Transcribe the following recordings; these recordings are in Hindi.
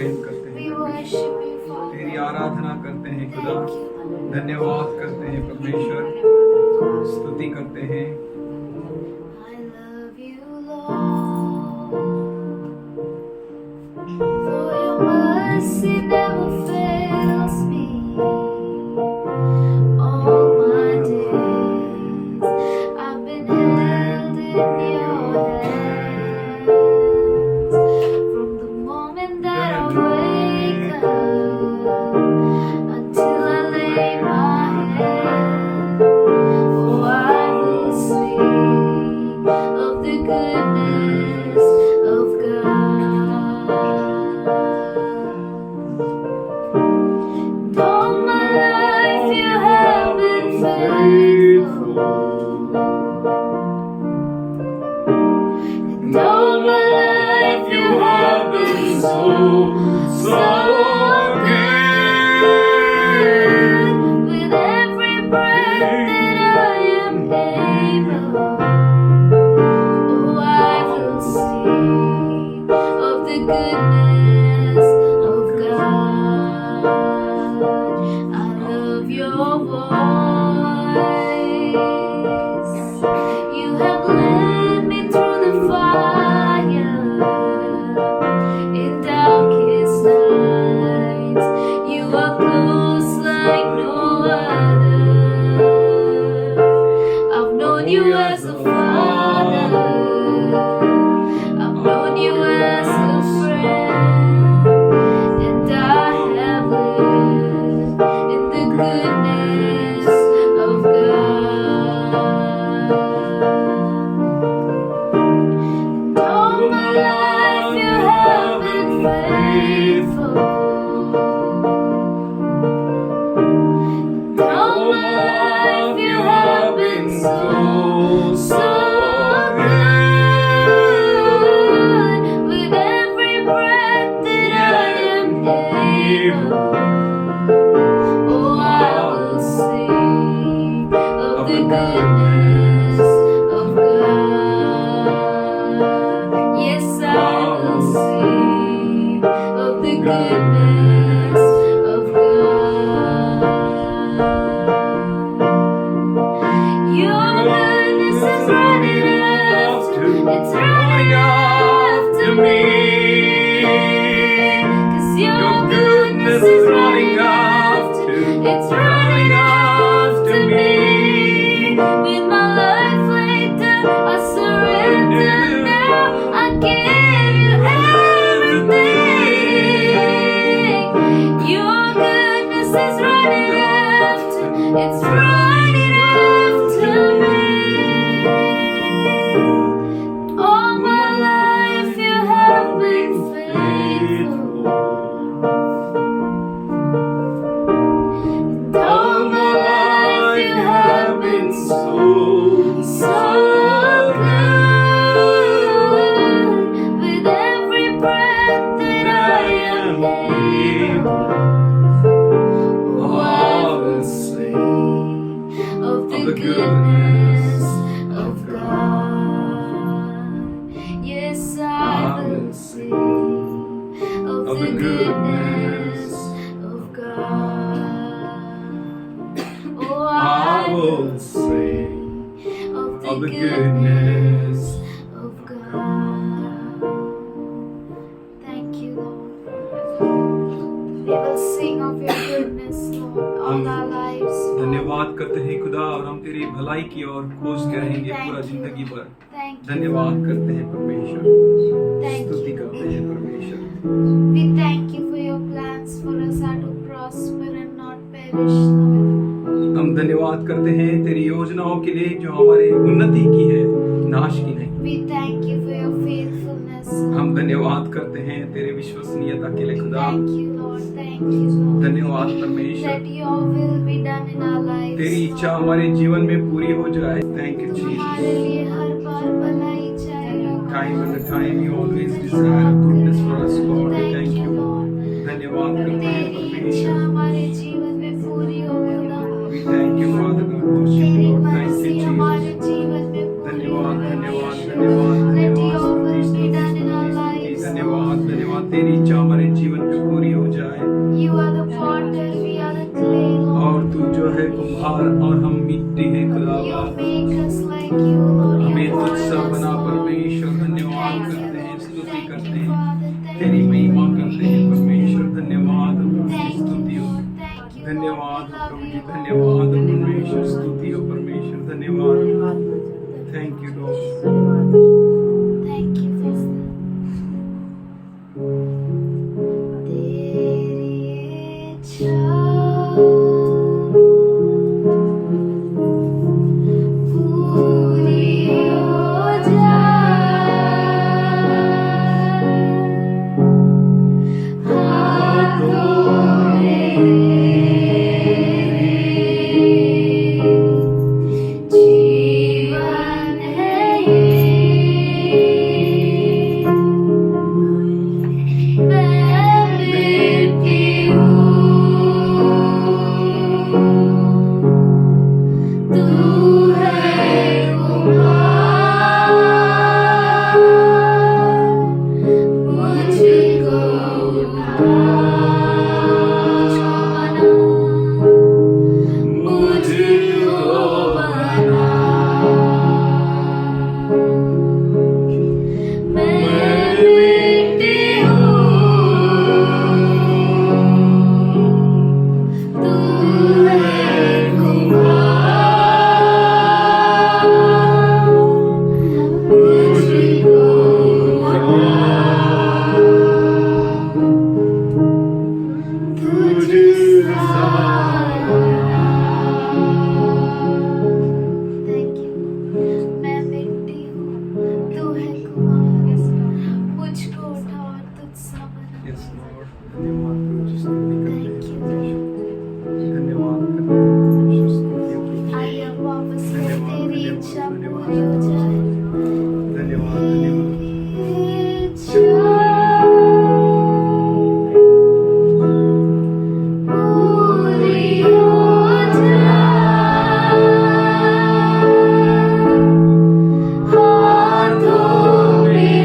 प्रेम करते हैं We परमेश्वर, worship you, Father. तेरी आराधना करते हैं खुदा, Thank you, Lord. धन्यवाद करते हैं परमेश्वर, स्तुति करते हैं। I love you, Lord, for your mercy never fails me. All my days I've been held in your hands. From the moment that I wake up until I lay my head, oh, I will sing of the goodness of God. All my life you have been faithful. And all my life you have been so good. With every breath that I am able, oh, I will sing of the goodness of God. I love your voice. You have led me through the fire in darkest nights. You are close like no other. I've known you as a father. I've known you as a friend. And I have lived in the goodness of God. And all my life you have been faithful. And all my life you have been so good. With every breath that I am able, oh, I will sing of the goodness of God. Yes, I will sing of the goodness of God. Your goodness is running after, it's running after me. 'Cause your goodness is running after, it's running after me. With my life laid down, I surrender now. I give you everything. Your goodness is running after, it's running after me. All my life you have been faithful. And all my life you have been so good. With every breath that I am able, oh, I will sing of the goodness of God. Yes, I will sing of the goodness of God. Oh, I will sing of the goodness of God. Thank you, Lord. We will sing of your goodness, Lord, all our lives. धन्यवाद करते हैं खुदा, और हम तेरी भलाई की ओर खोजते रहेंगे पूरा जिंदगी भर। Thank you. धन्यवाद करते हैं परमेश्वर, Thank स्तुति you. करते हैं परमेश्वर। We thank you for your plans for us are to prosper and not perish, Lord. हम धन्यवाद करते हैं तेरी योजनाओं के लिए जो हमारे उन्नति की है, नाश की नहीं। We thank you for your faithfulness. हम धन्यवाद करते हैं तेरे विश्वसनीयता के लिए खुदा। Thank you, Lord. Thank you, Lord. धन्यवाद परमेश्वर, That your will be done in our lives. तेरी इच्छा हमारे जीवन में पूरी हो जाए। थैंक यू हमारे जीसस। लिए हर बार भलाई चाहेगा। Time and the time you always desire goodness for us, Lord. We thank you. Lord. धन्यवाद करते हैं तेरी इच्छा परमेश्वर। हमारे जीवन में पूरी हो खुदा। We thank you, Father God. Worship तेरी you, Lord. Thank मर्जी you, हमारे Jesus. जीवन में पूरी हो धन्यवाद, धन्यवाद, परमेश्वर। धन्यवाद, Let धन्यवाद, your will be स्तुति, done in our स्तुति, lives, धन्यवाद, Lord. धन्यवाद, तेरी इच्छा हमारे जीवन में पूरी हो जाए। You are the potter, we are the clay, Lord. और तू जो है कुम्हार और हम मिट्टी है You खुदावा, make us like you, Lord. हमें You तुझ सा mold us, बना Lord. परमेश्वर। धन्यवाद Thank you, करते हैं, Lord. स्तुति Thank करते you, हैं, Father. Thank तेरी you. महिमा करते हैं परमेश्वर। धन्यवाद Thank you, स्तुति हो, Lord. Thank you, धन्यवाद Lord. We Prabhu love ji, you, Lord. धन्यवाद परमेश्वर, स्तुति हो परमेश्वर, धन्यवाद। Thank you Lord. Thank you, Father. तेरी इच्छा पूरी हो जाए, हाथों में जीवन है ये, मैं मिट्टी हूँ, तू है कुम्हार, मुझको बना, मैं मिट्टी हूँ, तू है कुम्हार, मुझको तुझसा। Thank you. मैं मिट्टी हूँ, तू है कुम्हार, मुझको उठा और तुझसा बना। यस लॉर्ड, धन्यवाद प्रभु जी, स्तुति करते हैं Thank you. परमेश्वर, धन्यवाद करते हैं परमेश्वर, स्तुति हो प्रभु जी। आइए अब वापस से धन्यवाद, तेरी धन्यवाद, इच्छा धन्यवाद, पूरी हो जाए। धन्यवाद, धन्यवाद। इच्छा पूरी हो जाए, हाथों में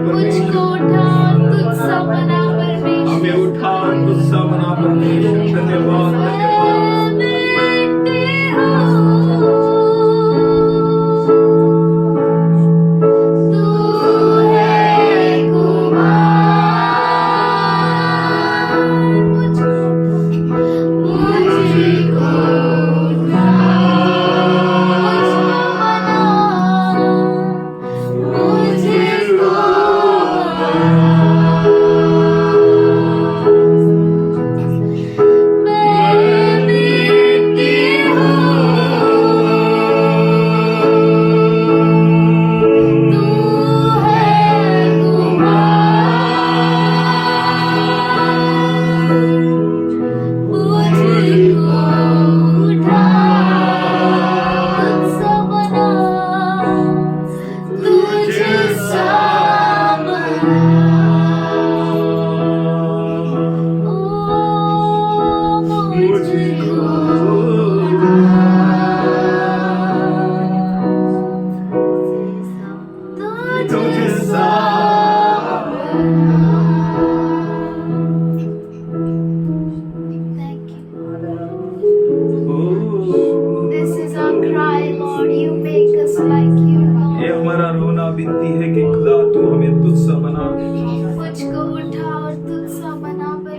मुझको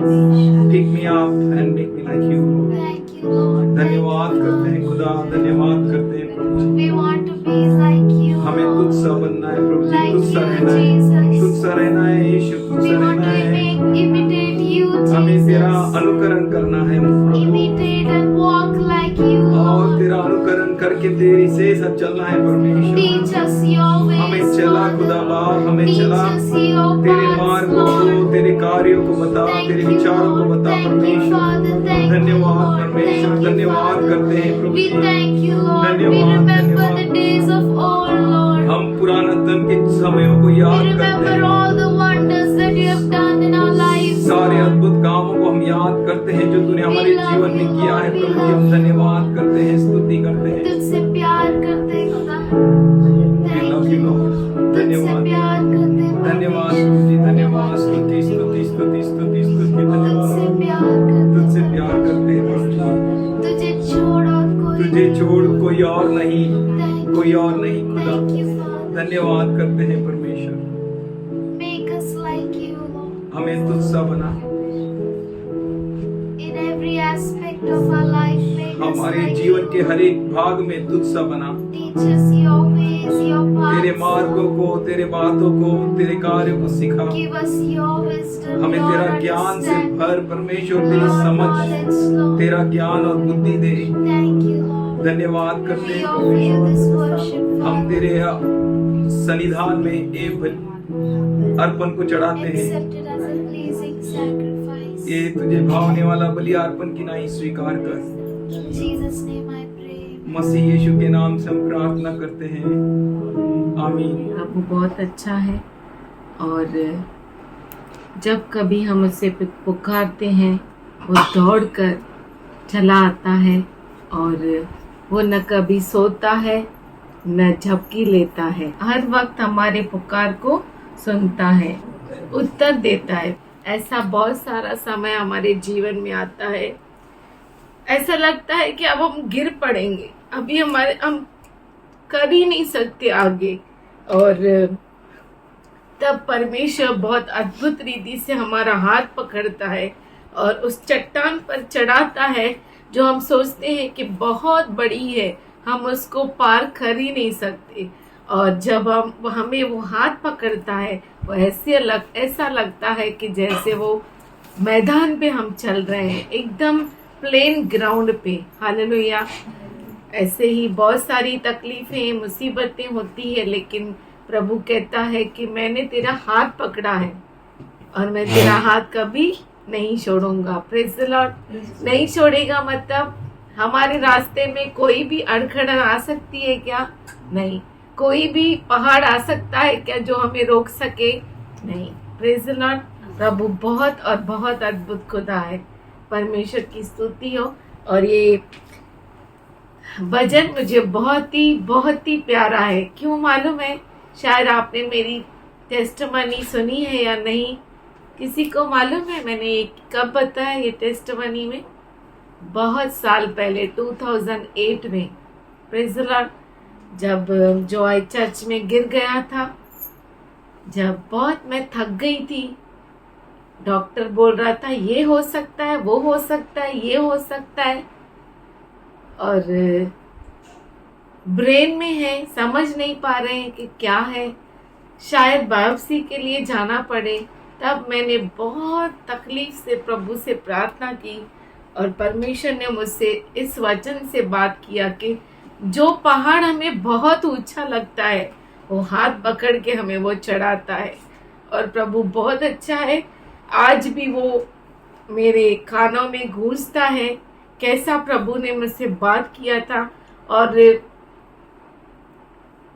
Pick me up and make me like you. Thank you, Lord. धन्यवाद करते हैं खुदा, धन्यवाद करते हैं प्रभु जी। We want to be like you. हमें तुझ सा बनना है प्रभु जी, Like तुझ सा you, रहना है, Jesus. तुझ सा रहना है यीशु, तुझ We सा want रहना to है। imitate you, हमें तेरा Jesus. अनुकरण करना है प्रभु, Imitate and walk like you, और Lord. तेरा अनुकरण करके तेरी से सब चलना है परमेश्वर। Teach us your हमें ways, चला Father. खुदा बाप, हमें Teach चला us your तेरे paths, मार्गों को, Lord. तेरे कार्यों को बता, Thank तेरे you, विचारों को Lord. बता Thank you, परमेश्वर। Father. Thank you, धन्यवाद Lord. परमेश्वर, Thank you, धन्यवाद Father. करते हैं प्रभु We ji. thank you, Lord. We धन्यवाद, remember धन्यवाद। the days of old, Lord. हम पुरानतन के समयों को We याद करते remember हैं, all the wonders that you have done in our lives, सारे Lord. अद्भुत कामों को हम याद करते हैं जो तूने हमारे love जीवन में you, किया है Lord. We Prabhu ji. love हम you. धन्यवाद करते हैं, स्तुति करते हैं। तुझसे प्यार करते खुदा। We Thank love you, you. Lord. तुझसे धन्यवाद, प्यार करते धन्यवाद परमेश्वर। प्रभु जी, धन्यवाद, स्तुति स्तुति स्तुति स्तुति स्तुति, तुझसे धन्यवाद। प्यार करते तुझसे प्यार करते हैं प्रभु जी। तुझे छोड़ और कोई तुझे छोड़ कोई और नहीं, Thank कोई you. और नहीं खुदा। Thank you, Father. धन्यवाद करते हैं परमेश्वर। Make us like you, Lord. हमें तुझसा बना, In every aspect of our life, make us हमारे like जीवन you. के हर एक भाग में तुझसा बना। Teach us your ways, your तेरे paths. मार्गों को, तेरे बातों को, तेरे कार्यों को सिखा। Give us your wisdom, हमें your तेरा ज्ञान से understanding, भर परमेश्वर, तेरी your समझ, knowledge, Lord. तेरा ज्ञान और बुद्धि दे। Thank you, Lord. धन्यवाद करते We हैं offer you परमेश्वर। this worship, हम Father. तेरे सन्निधान में एक अर्पण को चढ़ाते हैं। Accept it as a pleasing sacrifice. ये तुझे भावने वाला बलि अर्पण की नहीं स्वीकार कर। In Jesus' name I pray. मसीह यीशु के नाम से हम प्रार्थना करते हैं, आमीन। प्रभु बहुत अच्छा है, और जब कभी हम उसे पुकारते हैं वो दौड़ कर चला आता है, और वो न कभी सोता है न झपकी लेता है। हर वक्त हमारे पुकार को सुनता है, उत्तर देता है। ऐसा बहुत सारा समय हमारे जीवन में आता है, ऐसा लगता है कि अब हम गिर पड़ेंगे, अभी हम कर ही नहीं सकते आगे, और तब परमेश्वर बहुत अद्भुत रीति से हमारा हाथ पकड़ता है और उस चट्टान पर चढ़ाता है जो हम सोचते हैं कि बहुत बड़ी है, हम उसको पार कर ही नहीं सकते। और जब हमें वो हाथ पकड़ता है, वो ऐसा लगता है कि जैसे वो मैदान पे हम चल रहे हैं, एकदम प्लेन ग्राउंड पे। हालेलुया। ऐसे ही बहुत सारी तकलीफें, मुसीबतें होती है, लेकिन प्रभु कहता है कि मैंने तेरा हाथ पकड़ा है और मैं तेरा हाथ कभी नहीं छोड़ूंगा। Praise the Lord. नहीं छोड़ेगा मतलब हमारे रास्ते में कोई भी अड़खड़न आ सकती है क्या? नहीं। कोई भी पहाड़ आ सकता है क्या जो हमें रोक सके? नहीं। Praise the Lord. प्रभु बहुत और बहुत अद्भुत खुदा है। परमेश्वर की स्तुति हो। और ये भजन मुझे बहुत ही प्यारा है। क्यों मालूम है? शायद आपने मेरी टेस्टमनी सुनी है या नहीं, किसी को मालूम है मैंने कब बताया ये टेस्टमनी में? बहुत साल पहले 2008 में। Praise the Lord. जब जॉय चर्च में गिर गया था, जब बहुत मैं थक गई थी, डॉक्टर बोल रहा था ये हो सकता है, वो हो सकता है, ये हो सकता है, और ब्रेन में है, समझ नहीं पा रहे हैं कि क्या है, शायद बायोप्सी के लिए जाना पड़े। तब मैंने बहुत तकलीफ से प्रभु से प्रार्थना की और परमेश्वर ने मुझसे इस वचन से बात किया कि जो पहाड़ हमें बहुत ऊंचा लगता है, वो हाथ पकड़ के हमें वो चढ़ाता है। और प्रभु बहुत अच्छा है। आज भी वो मेरे कानों में गूंजता है, कैसा प्रभु ने मुझसे बात किया था, और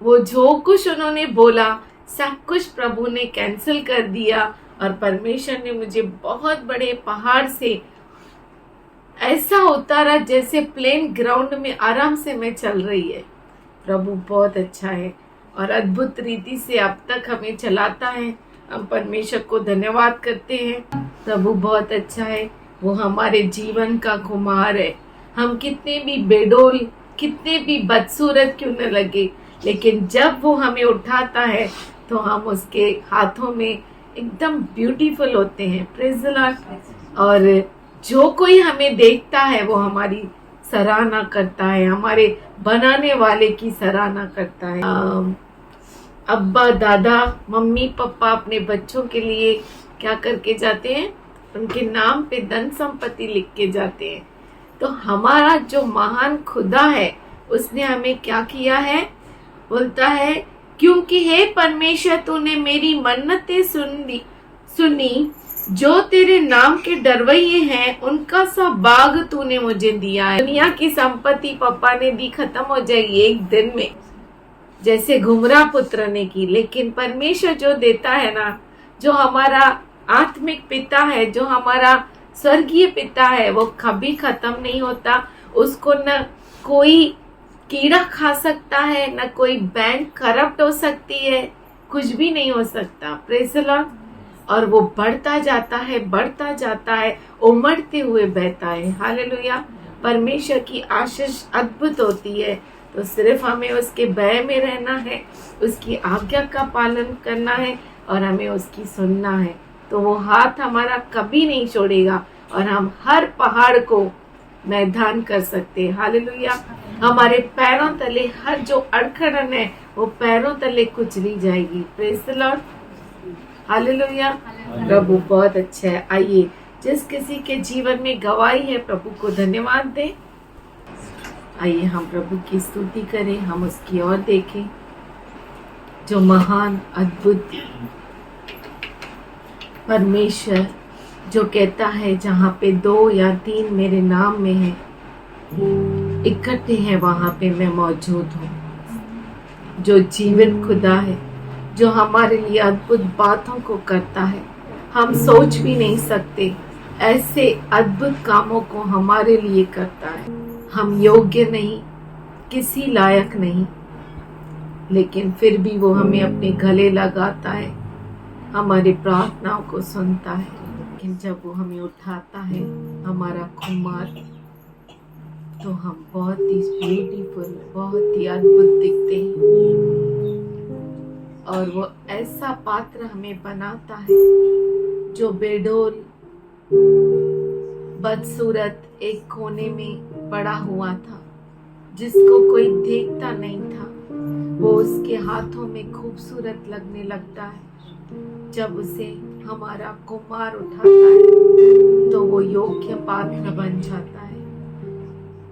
वो जो कुछ उन्होंने बोला सब कुछ प्रभु ने कैंसिल कर दिया, और परमेश्वर ने मुझे बहुत बड़े पहाड़ से ऐसा उतारा जैसे प्लेन ग्राउंड में आराम से मैं चल रही है। प्रभु बहुत अच्छा है और अद्भुत रीति से अब तक हमें चलाता है। हम परमेश्वर को धन्यवाद करते हैं। प्रभु बहुत अच्छा है। वो हमारे जीवन का कुम्हार है। हम कितने भी बेडोल, कितने भी बदसूरत क्यों न लगे, लेकिन जब वो हमें उठाता है तो हम उसके हाथों में एकदम ब्यूटीफुल होते हैं। Praise the Lord. और जो कोई हमें देखता है वो हमारी सराहना करता है, हमारे बनाने वाले की सराहना करता है। अब्बा दादा मम्मी पापा अपने बच्चों के लिए क्या करके जाते हैं? उनके नाम पे धन संपत्ति लिख के जाते हैं। तो हमारा जो महान खुदा है उसने हमें क्या किया है? बोलता है क्योंकि हे परमेश्वर तूने मेरी मन्नतें सुनी, जो तेरे नाम के डरवैये हैं उनका सब बाग तूने मुझे दिया है। दुनिया की संपत्ति पापा ने दी, खत्म हो जाएगी एक दिन में, जैसे घुमरा पुत्र ने की। लेकिन परमेश्वर जो देता है ना, जो हमारा आत्मिक पिता है, जो हमारा स्वर्गीय पिता है, वो कभी खत्म नहीं होता। उसको न कोई कीड़ा खा सकता है, न कोई बैंक करप्ट हो सकती है, कुछ भी नहीं हो सकता। Praise the Lord. और वो बढ़ता जाता है, बढ़ता जाता है, उमड़ते हुए बहता है। हालेलुया। परमेश्वर की आशीष अद्भुत होती है। तो सिर्फ हमें उसके भय में रहना है, उसकी आज्ञा का पालन करना है और हमें उसकी सुनना है। तो वो हाथ हमारा कभी नहीं छोड़ेगा और हम हर पहाड़ को मैदान कर सकते हैं। हालेलुया। हमारे पैरों तले हर जो अड़खड़न है वो पैरों तले कुचली जाएगी। Praise the Lord. हालेलुया। प्रभु बहुत अच्छा है। आइए, जिस किसी के जीवन में गवाही है प्रभु को धन्यवाद दें। आइए हम प्रभु की स्तुति करें, हम उसकी ओर देखें जो महान अद्भुत परमेश्वर जो कहता है जहाँ पे 2 या 3 मेरे नाम में है इकट्ठे हैं वहां पे मैं मौजूद हूँ। जो जीवित खुदा है, जो हमारे लिए अद्भुत बातों को करता है, हम सोच भी नहीं सकते ऐसे अद्भुत कामों को हमारे लिए करता है। हम योग्य नहीं, किसी लायक नहीं, लेकिन फिर भी वो हमें अपने गले लगाता है, हमारी प्रार्थनाओं को सुनता है। लेकिन जब वो हमें उठाता है हमारा खुमार, तो हम बहुत ही ब्यूटीफुल, बहुत ही अद्भुत दिखते हैं। और वो ऐसा पात्र हमें बनाता है जो बेडोल बदसूरत एक कोने में पड़ा हुआ था, जिसको कोई देखता नहीं था, वो उसके हाथों में खूबसूरत लगने लगता है। जब उसे हमारा कुमार उठाता है तो वो योग्य पात्र बन जाता है,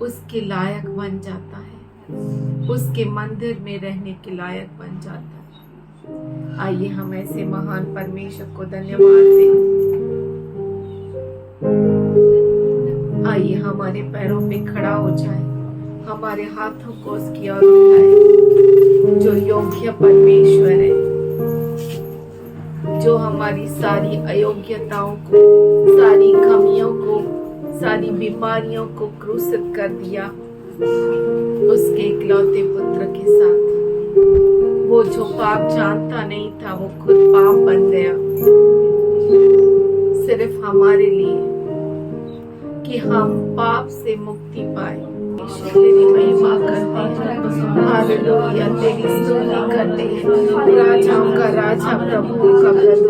उसके लायक बन जाता है, उसके मंदिर में रहने के लायक बन जाता है। आइए हम ऐसे महान परमेश्वर को धन्यवाद दें। आइए हमारे पैरों पे खड़ा हो जाए, हमारे हाथों को उसकी ओर उठाए। जो योग्य परमेश्वर है, जो हमारी सारी अयोग्यताओं को, सारी कमियों को, सारी बीमारियों को क्रूसित कर दिया उसके इकलौते पुत्र के साथ। वो जो पाप जानता नहीं था वो खुद पाप बन गया, सिर्फ हमारे लिए, कि हम पाप से मुक्ति पाए। तेरी महिमा करते हैं, हालेलुया, तेरी स्तुति करते हैं। राजाओं का राजा, प्रभु का प्रभु,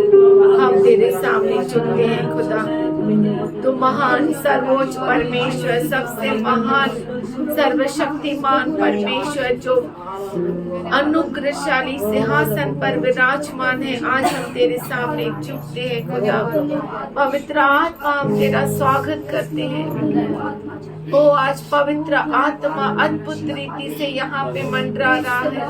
हम तेरे सामने झुकते हैं खुदा। तो महान सर्वोच्च परमेश्वर, सबसे महान सर्वशक्तिमान परमेश्वर जो अनुग्रहशाली सिंहासन पर विराजमान है, आज हम तेरे सामने झुकते हैं खुदा। पवित्र आत्मा, हम तेरा स्वागत करते हैं। ओ आज पवित्र आत्मा अद्भुत रीति से यहाँ पे मंडरा रहा है,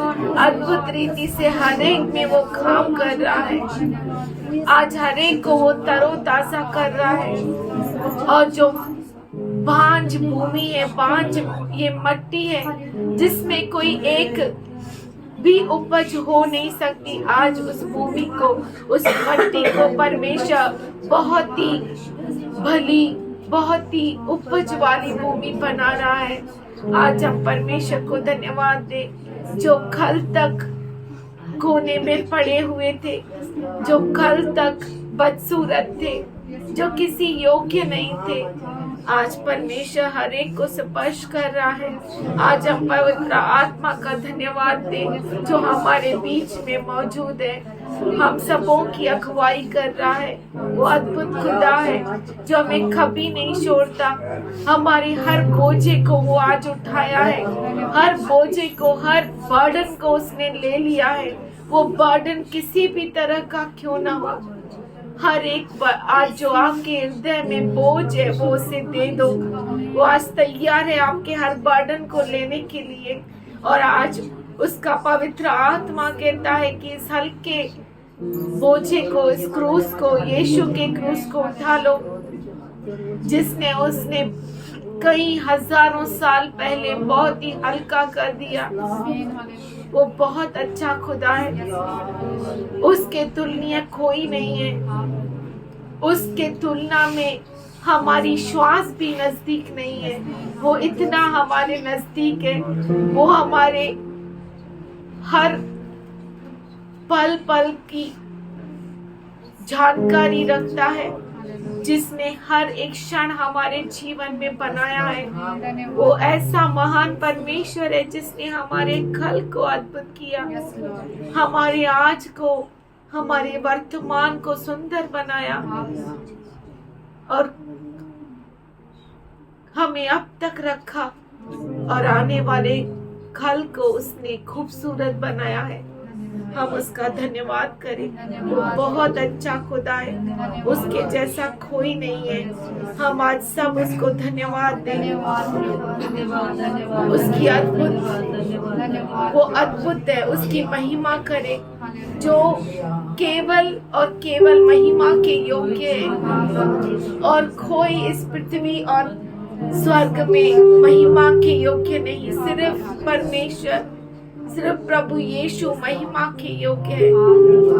अद्भुत रीति से हर एक में वो काम कर रहा है। आज हर एक को वो तरोताजा कर रहा है। और जो बांझ भूमि है, बांझ ये मट्टी है जिसमें कोई एक भी उपज हो नहीं सकती, आज उस भूमि को, उस मट्टी को परमेश्वर बहुत ही भली, बहुत ही उपज वाली भूमि बना रहा है। आज हम परमेश्वर को धन्यवाद दे, जो कल तक कोने में पड़े हुए थे, जो कल तक बदसूरत थे, जो किसी योग्य नहीं थे, आज परमेश्वर हर एक को स्पर्श कर रहा है। आज हम पवित्र आत्मा का धन्यवाद दें जो हमारे बीच में मौजूद है, हम सबों की अगुवाई कर रहा है। वो अद्भुत खुदा है जो हमें कभी नहीं छोड़ता। हमारे हर बोझे को वो आज उठाया है, हर बोझे को, हर बर्डन को उसने ले लिया है। वो बर्डन किसी भी तरह का क्यों ना हो, हर एक आज जो आपके हृदय में बोझ है वो उसे दे दो। वो आज तैयार है आपके हर बर्डन को लेने के लिए। और आज उसका पवित्र आत्मा कहता है कि इस हल्के बोझे को, इस क्रूस को, यीशु के क्रूस को उठा लो, जिसने उसने कई हजारों साल पहले बहुत ही हल्का कर दिया। वो बहुत अच्छा खुदा है, उसके तुलनीय कोई नहीं है। उसके तुलना में हमारी श्वास भी नजदीक नहीं है। वो इतना हमारे नजदीक है। वो हमारे हर पल पल की जानकारी रखता है, जिसने हर एक क्षण हमारे जीवन में बनाया है। वो ऐसा महान परमेश्वर है जिसने हमारे कल को अद्भुत किया, हमारे आज को, हमारे वर्तमान को सुंदर बनाया और हमें अब तक रखा और आने वाले कल को उसने खूबसूरत बनाया है। हम उसका धन्यवाद करें। वो बहुत अच्छा खुदा है, उसके जैसा कोई नहीं है। हम आज सब उसको धन्यवाद दें। उसकी वो अद्भुत है, उसकी महिमा करें जो केवल और केवल महिमा के योग्य है। और कोई इस पृथ्वी और स्वर्ग में महिमा के योग्य नहीं, सिर्फ परमेश्वर, सिर्फ प्रभु यीशु महिमा के योग्य है।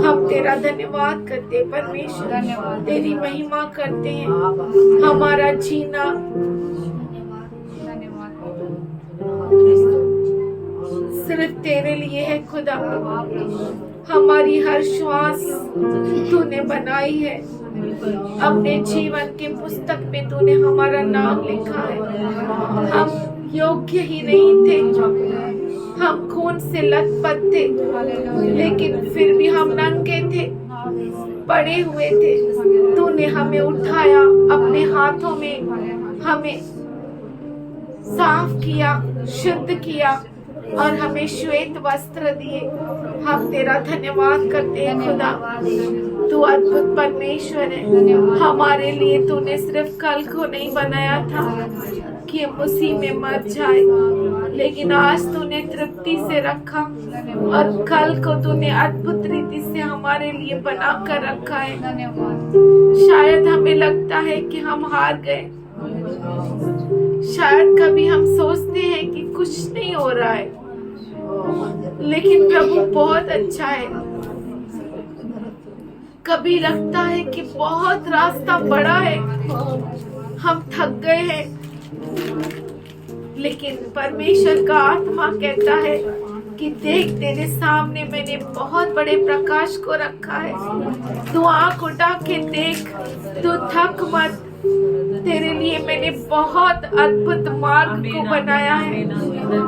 हम तेरा धन्यवाद करते हैं परमेश्वर, तेरी महिमा करते हैं। हमारा जीना सिर्फ तेरे लिए है खुदा। हमारी हर श्वास तूने बनाई है, अपने जीवन के पुस्तक में तूने हमारा नाम लिखा है। हम योग्य ही नहीं थे, हम खून से लथपथ थे, लेकिन फिर भी हम नंगे थे, पड़े हुए थे। तूने हमें उठाया, अपने हाथों में हमें साफ किया, शुद्ध किया और हमें श्वेत वस्त्र दिए। हम तेरा धन्यवाद करते हैं खुदा। तू अद्भुत परमेश्वर है। हमारे लिए तूने सिर्फ कल को नहीं बनाया था कि हम उसी में मर जाए, लेकिन आज तूने तृप्ति से रखा और कल को तूने अद्भुत रीति से हमारे लिए बना कर रखा है। शायद हमें लगता है कि हम हार गए, शायद कभी हम सोचते हैं कि कुछ नहीं हो रहा है, लेकिन प्रभु बहुत अच्छा है। कभी लगता है कि बहुत रास्ता बड़ा है, हम थक गए हैं, लेकिन परमेश्वर का आत्मा कहता है कि देख, तेरे सामने मैंने बहुत बड़े प्रकाश को रखा है। तू आंख उठा के देख, तू थक मत। तेरे लिए मैंने बहुत अद्भुत मार्ग को बनाया है।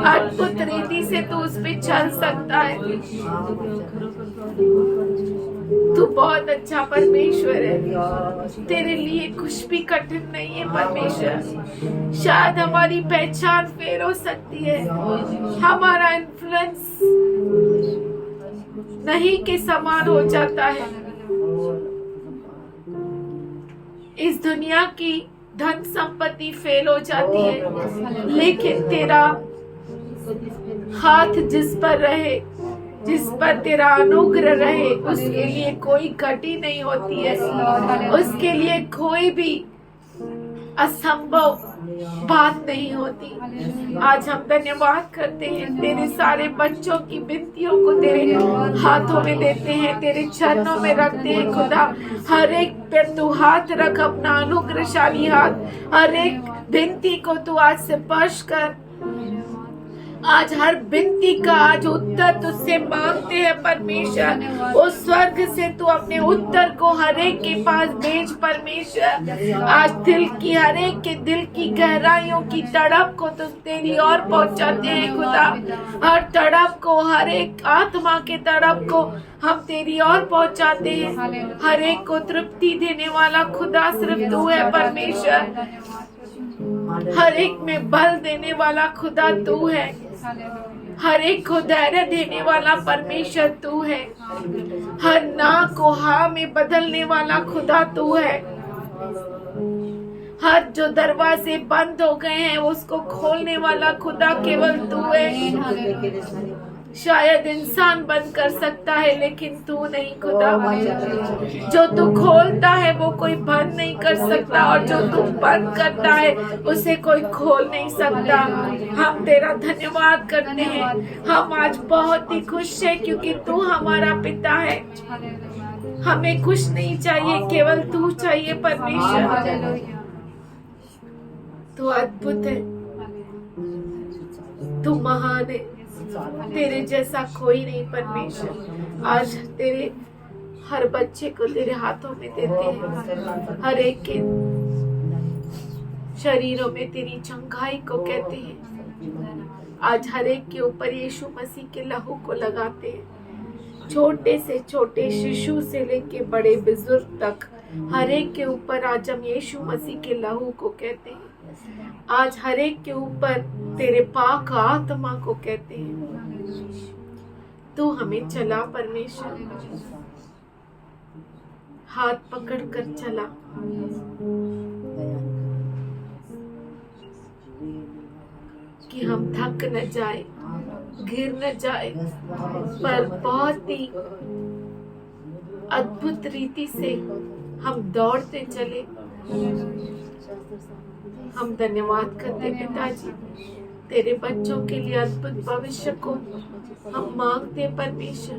अद्भुत रीति से तू उस पे चल सकता है। तू बहुत अच्छा परमेश्वर है। तेरे लिए कुछ भी कठिन नहीं है परमेश्वर। शायद हमारी पहचान फेर हो सकती है, हमारा इन्फ्लुएंस नहीं के समान हो जाता है। इस दुनिया की धन संपत्ति फेल हो जाती है, लेकिन तेरा हाथ जिस पर रहे, जिस पर तेरा अनुग्रह रहे, उसके लिए कोई घटी नहीं होती है। उसके लिए कोई भी असंभव बात नहीं होती। आज हम धन्यवाद करते हैं, तेरे सारे बच्चों की विनतियों को तेरे हाथों में देते हैं, तेरे चरणों में रखते हैं खुदा। हर एक पर तू हाथ रख, अपना अनुग्रहशाली हाथ। हर एक विनती को तू आज स्पर्श कर, आज हर विनती का आज उत्तर तुझसे मांगते हैं परमेश्वर। उस स्वर्ग से तू अपने उत्तर को हर एक के पास भेज परमेश्वर। आज दिल की हर एक के दिल की गहराइयों की तड़प को तुम तेरी ओर पहुंचाते हैं खुदा। हर तड़प को, हर एक आत्मा के तड़प को हम तेरी ओर पहुंचाते हैं। हर एक को तृप्ति देने वाला खुदा सिर्फ तू है परमेश्वर। हर एक में बल देने वाला खुदा तू है। हर एक को धैर्य देने वाला परमेश्वर तू है। हर ना को हाँ में बदलने वाला खुदा तू है। हर जो दरवाजे बंद हो गए हैं उसको खोलने वाला खुदा केवल तू है। शायद इंसान बंद कर सकता है लेकिन तू नहीं खुदा। जो तू खोलता है वो कोई बंद नहीं कर सकता, और जो तू बंद करता है उसे कोई खोल नहीं सकता। हम तेरा धन्यवाद करते हैं। हम आज बहुत ही खुश हैं क्योंकि तू हमारा पिता है। हमें कुछ नहीं चाहिए, केवल तू चाहिए परमेश्वर। तू अद्भुत है, तू महान है, तेरे जैसा कोई नहीं परमेश्वर। आज तेरे हर बच्चे को तेरे हाथों में देते हैं। हर एक के शरीरों में तेरी चंगाई को कहते हैं। आज हर एक के ऊपर यीशु मसीह के लहू को लगाते हैं। छोटे से छोटे शिशु से लेके बड़े बुजुर्ग तक हर एक के ऊपर आज हम यीशु मसीह के लहू को कहते हैं। आज हर एक के ऊपर तेरे पाक आत्मा को कहते हैं। तू हमें चला परमेश्वर, हाथ पकड़ कर चला। कि हम थक न जाए, गिर न जाए, पर बहुत ही अद्भुत रीति से हम दौड़ते चले। हम धन्यवाद करते पिताजी, तेरे बच्चों के लिए अद्भुत भविष्य को हम मांगते परमेश्वर।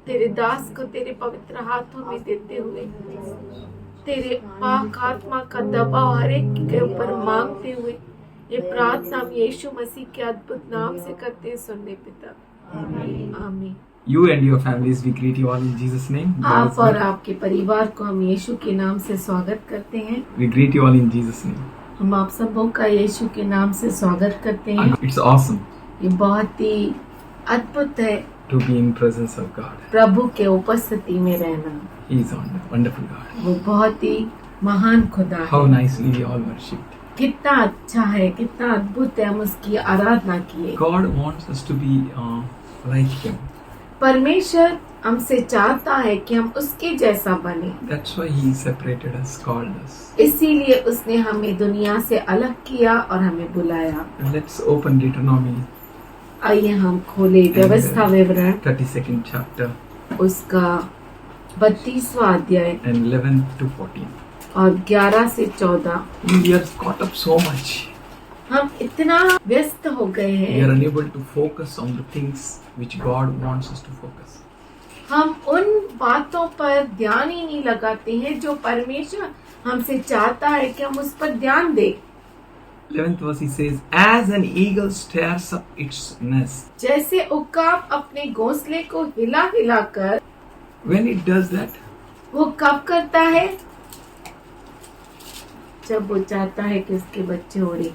तेरे दास को तेरे पवित्र हाथों में देते हुए, तेरे पाक आत्मा का दबाव हर एक के ऊपर मांगते हुए, ये प्रार्थना हम यीशु मसीह के अद्भुत नाम से करते हैं। सुनने पिता, आमीन। You and your families, we greet you all in Jesus' name. आप और आपके परिवार को हम यीशु के नाम से स्वागत करते हैं। We greet you all in Jesus' name. हम आप सबों का यीशु के नाम से स्वागत करते हैं। And it's awesome ये बहुत ही अद्भुत है to be in presence of God. प्रभु के उपस्थिति में रहना। He is a wonderful God. वो बहुत ही महान खुदा है। How nicely we all worshipped. कितना अच्छा है, कितना अद्भुत है, हम उसकी आराधना किए। God wants us to be like Him. परमेश्वर हमसे चाहता है कि हम उसके जैसा बने। That's why He separated us, called us. इसीलिए उसने हमें दुनिया से अलग किया और हमें बुलाया। Let's open Deuteronomy. आइए हम खोले व्यवस्था विवरण 32nd chapter उसका 32वां अध्याय and 11 to 14. और 11 से 14। We are caught up so much. हम इतना व्यस्त हो गए We हैं, are unable to focus on the things which God wants us to focus. हम उन बातों पर ध्यान ही नहीं लगाते हैं जो परमेश्वर हमसे चाहता है कि हम उस पर ध्यान दें। 11th verse he says, as an eagle stirs up its nest. जैसे उकाब अपने घोंसले को हिला हिला कर, When it does that, वो कब करता है? जब वो चाहता है कि उसके बच्चे उड़े,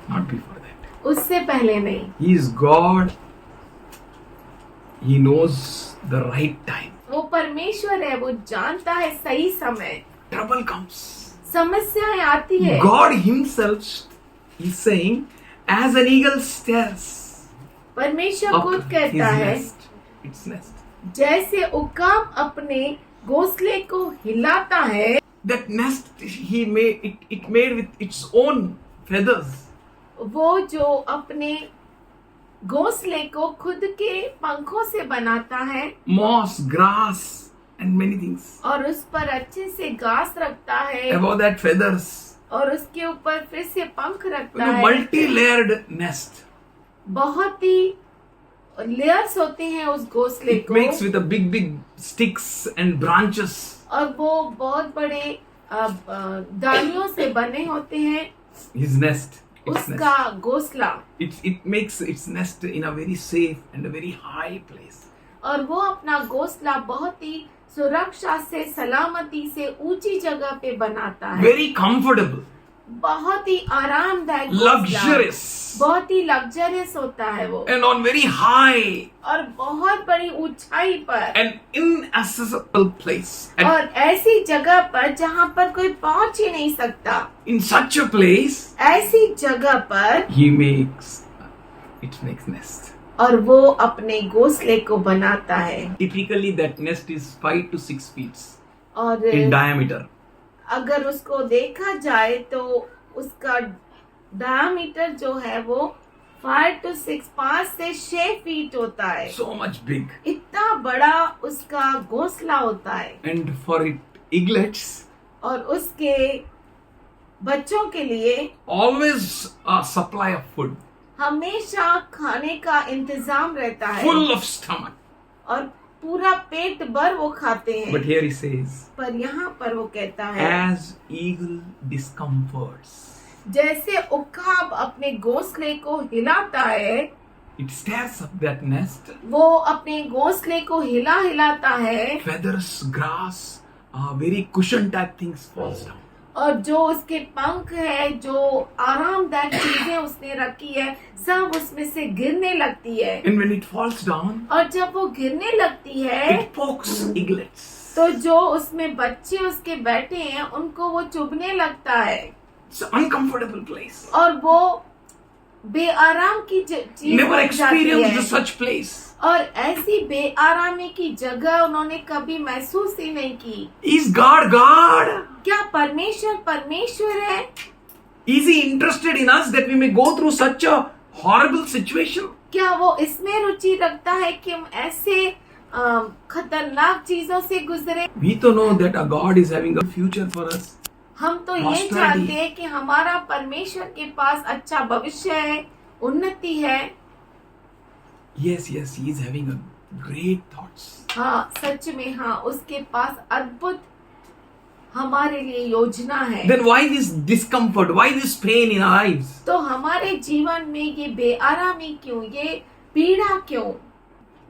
not before that. उससे पहले नहीं। He is God. He knows the right time. वो परमेश्वर है, वो जानता है सही समय। Trouble comes. समस्याएं आती है। God himself is saying, as an eagle stirs परमेश्वर up खुद his कहता है, nest, its nest. जैसे उकाब अपने घोंसले को हिलाता है, That nest he made it made with its own feathers. वो जो अपने घोंसले को खुद के पंखों से बनाता है Moss, grass, and many things. और उस पर अच्छे से घास रखता है Above that feathers. और उसके ऊपर फिर से पंख रखता A है। multi-layered nest. बहुत ही लेयर्स होते हैं उस घोंसले It को, makes with a big sticks and branches. और वो बहुत बड़े डालियों से बने होते हैं His nest. its उसका घोंसला, it makes its nest in a very safe and a very high place. और वो अपना घोंसला बहुत ही सुरक्षा से, सलामती से ऊंची जगह पे बनाता है। Very comfortable, बहुत ही आरामदायक घोंसला, luxurious, बहुत ही लग्जरियस होता है वो, and on very high और बहुत बड़ी ऊंचाई पर, and inaccessible place. And और ऐसी जगह पर जहाँ पर कोई पहुंच ही नहीं सकता, in such a place, ऐसी जगह पर it makes nest. और वो अपने घोंसले को बनाता है। Typically, that nest is 5 to 6 feet और in diameter. अगर उसको देखा जाए तो उसका डायमीटर जो है वो 5 से 6 फीट होता है। So much big. इतना बड़ा उसका घोंसला होता है। And for eaglets, और उसके बच्चों के लिए always a supply of food, हमेशा खाने का इंतजाम रहता है, full of stomach. और पूरा पेट भर वो खाते हैं। But here he says, पर यहाँ पर वो कहता है, as eagle discomforts, जैसे उकाब अपने घोंसले को हिलाता है, it stirs up that nest, वो अपने घोंसले को हिलाता है, feathers, grass, very cushion type things falls down. और जो उसके पंख है, जो आरामदायक चीजें उसने रखी है, सब उसमें से गिरने लगती है। And when it falls down, और जब वो गिरने लगती है it pokes eaglets. तो जो उसमें बच्चे उसके बैठे हैं उनको वो चुभने लगता है, It's an uncomfortable place. और वो बेआराम की चीज Never बन जाती experienced है। such place. और ऐसी बेआरामी की जगह उन्होंने कभी महसूस ही नहीं की। Is God God? क्या परमेश्वर है? Is he interested in us that we may go through such a horrible situation? क्या वो इसमें रुचि रखता है कि हम ऐसे खतरनाक चीजों से गुजरे? We to know that our God is having a future for us. हम तो ये Prosperity. जानते हैं कि हमारा परमेश्वर के पास अच्छा भविष्य है, उन्नति है। Yes, he is having a great thoughts. हाँ, सच में हाँ, उसके पास अद्भुत हमारे लिए योजना है। Then why this discomfort? Why this pain in our lives? तो हमारे जीवन में ये बेआरामी क्यों, ये पीड़ा क्यों?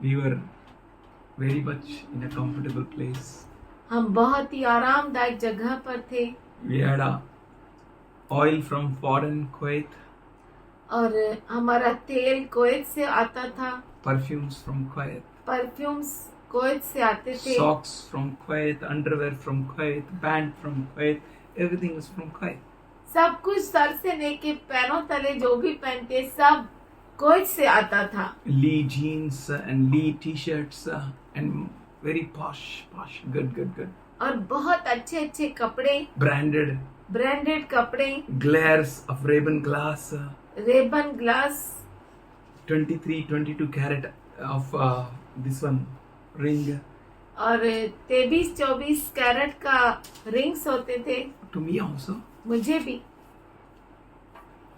We were very much in a comfortable place. हम बहुत ही आरामदायक जगह पर थे, We had a oil from foreign Kuwait, और हमारा तेल कुवैत से आता था, perfumes from Kuwait, perfumes Kuwait से आते थे, socks from Kuwait, underwear from Kuwait, band from Kuwait, everything was from Kuwait. सब कुछ सर से लेके पैरों तले जो भी पहनते सब कुवैत से आता था। Lee jeans and Lee t-shirts and very posh, good. और बहुत अच्छे कपड़े, ब्रांडेड कपड़े, Glares of Ray-Ban glass, Ray-Ban glass, 23-22 carat of this one ring. और 23-24 कैरेट का रिंग्स होते थे। To me also. मुझे भी।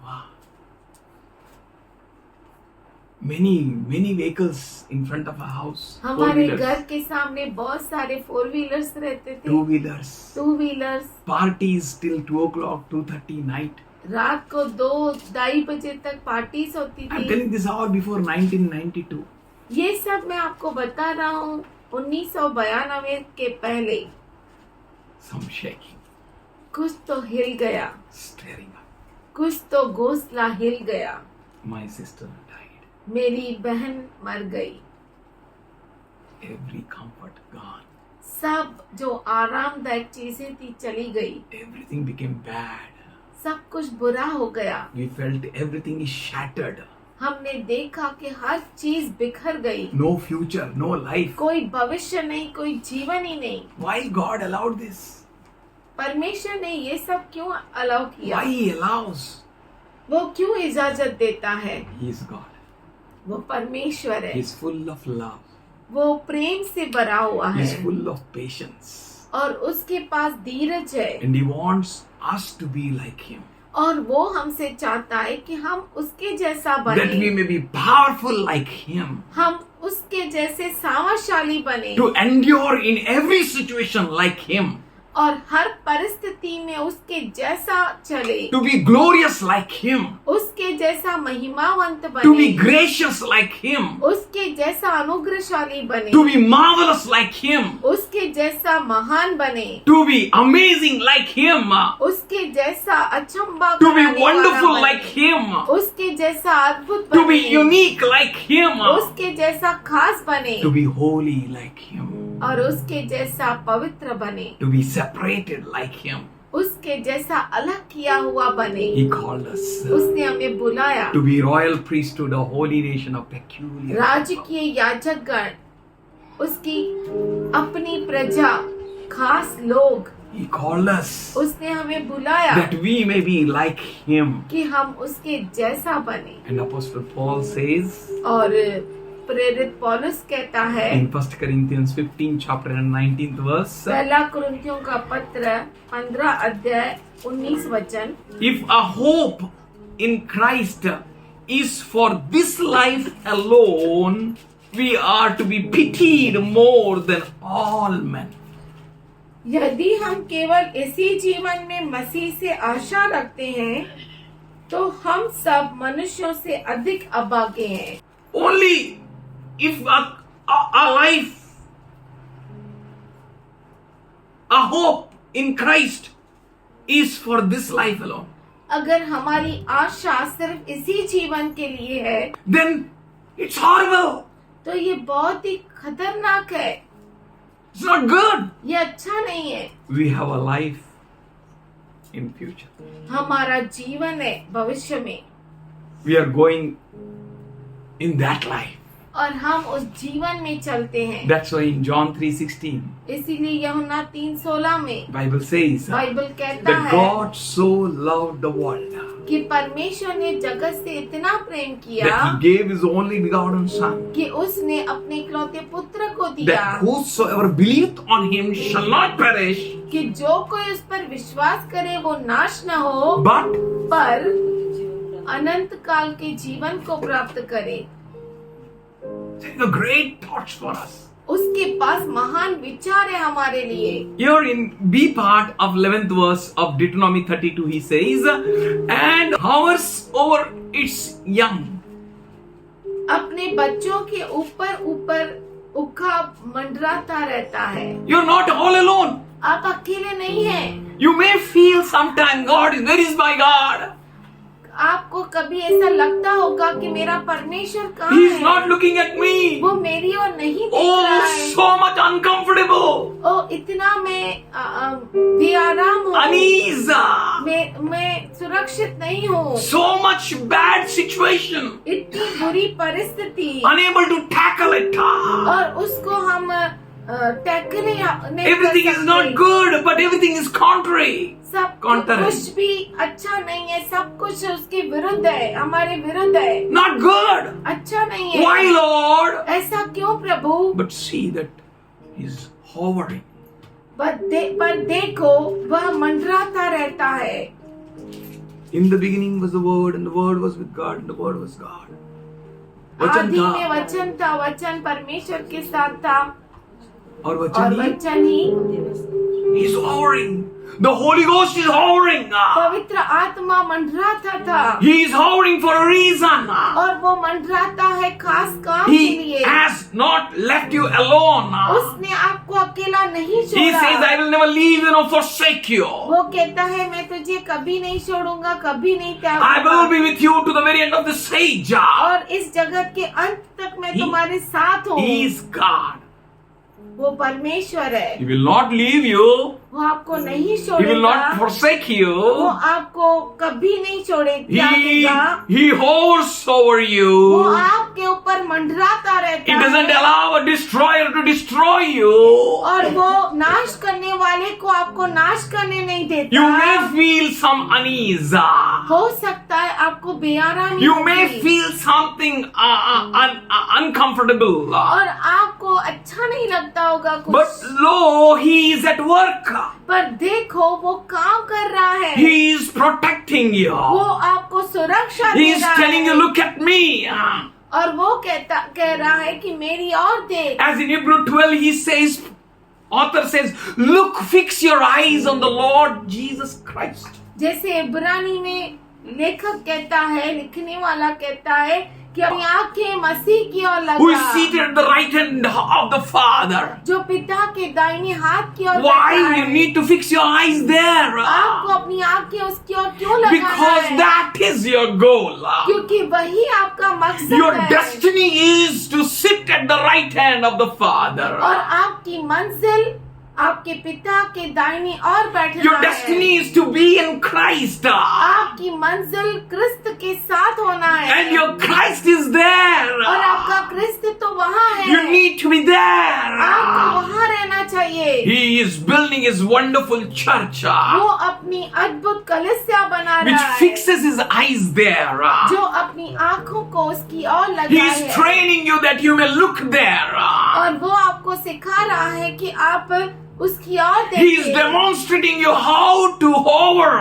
Wow. Many vehicles in front of our house. हमारे घर Four-wheelers, के सामने बहुत सारे 4 व्हीलर्स रहते थे, two-wheelers. 2 wheelers. Parties till 2 o'clock, 2:30 night. रात को 2-2:30 बजे तक पार्टीज होती I'm थी। telling this all before 1992. ये सब मैं आपको बता रहा हूँ 1992 के पहले। Some shaking, कुछ तो हिल गया, stirring up. कुछ तो घोंसला हिल गया। My sister died. मेरी बहन मर गई। Every comfort gone. सब जो आरामदायक चीजें थी चली गई, Everything became bad. सब कुछ बुरा हो गया। We felt everything is shattered. हमने देखा कि हर चीज बिखर गई, No future, no life. कोई भविष्य नहीं, कोई जीवन ही नहीं। Why God allowed this? परमेश्वर ने ये सब क्यों अलाउ किया? Why He allows? वो क्यों इजाजत देता है? He is God. वो परमेश्वर है, He is full of love. वो प्रेम से भरा हुआ He is है, full of patience. और उसके पास धीरज है, And He wants us to be like Him. और वो हमसे चाहता है कि हम उसके जैसा That we बने, may be powerful like Him. हम उसके जैसे सामर्थशाली बने, To endure in every situation like Him. और हर परिस्थिति में उसके जैसा चले, to be glorious like Him, उसके जैसा महिमावंत to बने, be gracious like Him, उसके जैसा अनुग्रहशाली बने, to be marvelous like Him, उसके जैसा महान बने, to be amazing like Him, उसके जैसा अचंभा to be कराने वाला wonderful बने, like Him, उसके जैसा अद्भुत to be बने, unique like Him, उसके जैसा खास बने, to be holy like Him, और उसके जैसा पवित्र बने, to be separated like Him. उसके जैसा अलग किया हुआ बने। He called us उसने हमें बुलाया to be royal priesthood, a holy nation, a peculiar. राजकीय याजक गण, उसकी अपनी प्रजा, खास लोग। He called us उसने हमें बुलाया that we may be like Him. कि हम उसके जैसा बने। And Apostle Paul says और प्रेरित पौलुस कहता है in 1 Corinthians 15 chapter and 19th verse, पहला कुरिन्थियों का पत्र 15 अध्याय 19 वचन, if a hope in Christ is for this life alone, we are to be pitied more than all men. यदि हम केवल इसी जीवन में मसीह से आशा रखते हैं तो हम सब मनुष्यों से अधिक अभागे हैं। Only if a life, a hope in Christ is for this life alone, अगर हमारी आशा सिर्फ इसी जीवन के लिए है then it's horrible. तो ये बहुत ही खतरनाक है, It's not good. ये अच्छा नहीं है। We have a life in future. हमारा जीवन है भविष्य में, We are going in that life. और हम उस जीवन में चलते हैं। That's why in John 3:16, इसीलिए यूहन्ना 3:16 में Bible says बाइबल कहता that है God so loved the world कि परमेश्वर ने जगत से इतना प्रेम किया that He gave His only begotten Son, कि उसने अपने इकलौते पुत्र को दिया that whosoever believeth on Him shall not perish, कि जो कोई उस पर विश्वास करे वो नाश न हो but पर अनंत काल के जीवन को प्राप्त करे। the great thoughts for us. उसके पास महान विचार है हमारे लिए। Here in B part of 11th verse of Deuteronomy 32, he says, and hovers over its young. अपने बच्चों के ऊपर ऊपर उखा मंडराता रहता है। You're not all alone. आप अकेले नहीं हैं। You may feel sometime, God, where is my God? आपको कभी ऐसा लगता होगा कि मेरा परमेश्वर कहाँ He is है? not looking at me. वो मेरी ओर नहीं देख रहा Oh, है। so much uncomfortable. ओ इतना मैं बेआराम हूँ। Unease. मैं सुरक्षित नहीं हूँ। So much bad situation. इतनी बुरी परिस्थिति Unable to tackle it. और उसको हम टैकल नहीं कर Everything is सकते। not good, but everything is contrary. सब Contrary. कुछ भी अच्छा नहीं है, सब कुछ उसके विरुद्ध है, हमारे विरुद्ध है, Not good. अच्छा नहीं है। Why, Lord? ऐसा क्यों प्रभु? But see that He's hovering. पर देखो वह मंडराता रहता है। In the beginning was the Word, and the Word was with God, and the Word was God. वचन आदि में था, वचन था, वचन परमेश्वर के साथ था और और वचन ही वचन ही He's hovering. The Holy Ghost is hovering. पवित्र आत्मा मंडराता था He is hovering for a reason. और वो मंडराता है खास काम के He लिए। has not left you alone. उसने आपको अकेला नहीं He says, छोड़ा। I will never leave you nor forsake you. वो कहता है मैं तुझे कभी नहीं छोड़ूंगा, कभी नहीं त्याग I will दूंगा। be with you to the very end of this age. और इस जगत के अंत तक मैं He- तुम्हारे साथ हूँ। He is God. वो परमेश्वर है, He will not leave you. वो आपको नहीं He will छोड़ेगा, not forsake वो you. आपको कभी नहीं छोड़ेगा। He hovers over वो you. आपके ऊपर मंडराता He रहता doesn't है allow a destroyer to destroy you. और वो नाश करने वाले को आपको नाश करने नहीं You देता। may feel some unease. हो सकता है आपको बेआरामी You may होगी feel something uncomfortable. और आपको अच्छा नहीं लगता होगा कुछ, But lo, He is at work. पर देखो वो काम कर रहा है। He is protecting you. वो आपको सुरक्षा He दे is रहा telling you, है look at me. और वो कह रहा है कि मेरी और देख। As in Hebrew 12, he says, author says, look, fix your eyes on the Lord Jesus Christ. जैसे इब्रानी में लेखक कहता है, लिखने वाला कहता है कि अपनी आंखें मसीह की ओर Who is लगा, seated at the right hand of the Father. जो पिता के दाहिने हाथ की ओर Why बैठा you है। need to fix your eyes there? आपको अपनी आंखें उसकी ओर क्यों लगाना Because है? that is your goal. क्योंकि वही आपका मकसद Your है destiny is to sit at the right hand of the और Father. आपकी मंजिल आपके पिता के दाहिनी ओर बैठना Your है। destiny is to be in Christ. आपकी मंजिल क्रिस्त के साथ होना है And your Christ is और there. आपका क्रिस्त तो वहाँ है। You need to be आपको there. वहाँ रहना चाहिए। He is building his wonderful church, वो अपनी अद्भुत कलीसिया बना which रहा है fixes his eyes there. जो अपनी आंखों को उसकी ओर He लगा is है training you that you may look there. और वो आपको सिखा रहा है कि आप उसकी ओर He is देखें demonstrating you how to hover,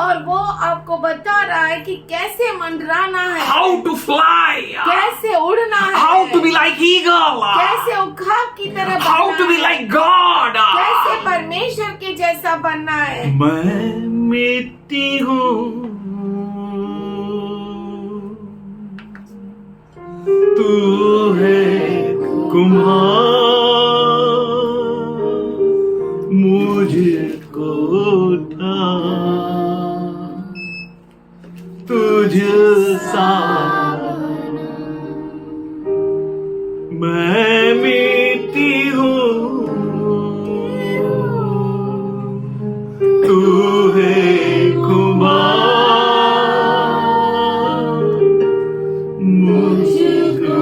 और वो आपको बता रहा है कि कैसे मंडराना है, how to fly, कैसे उड़ना है, how to be like eagle, कैसे उखाब की तरह how बनना to be है, like God. कैसे परमेश्वर के जैसा बनना है। मैं मिट्टी हूँ, तू है कुम्हार, मुझको उठा तुझ सा। मैं मिट्टी हूँ, तू है कुम्हार, मुझको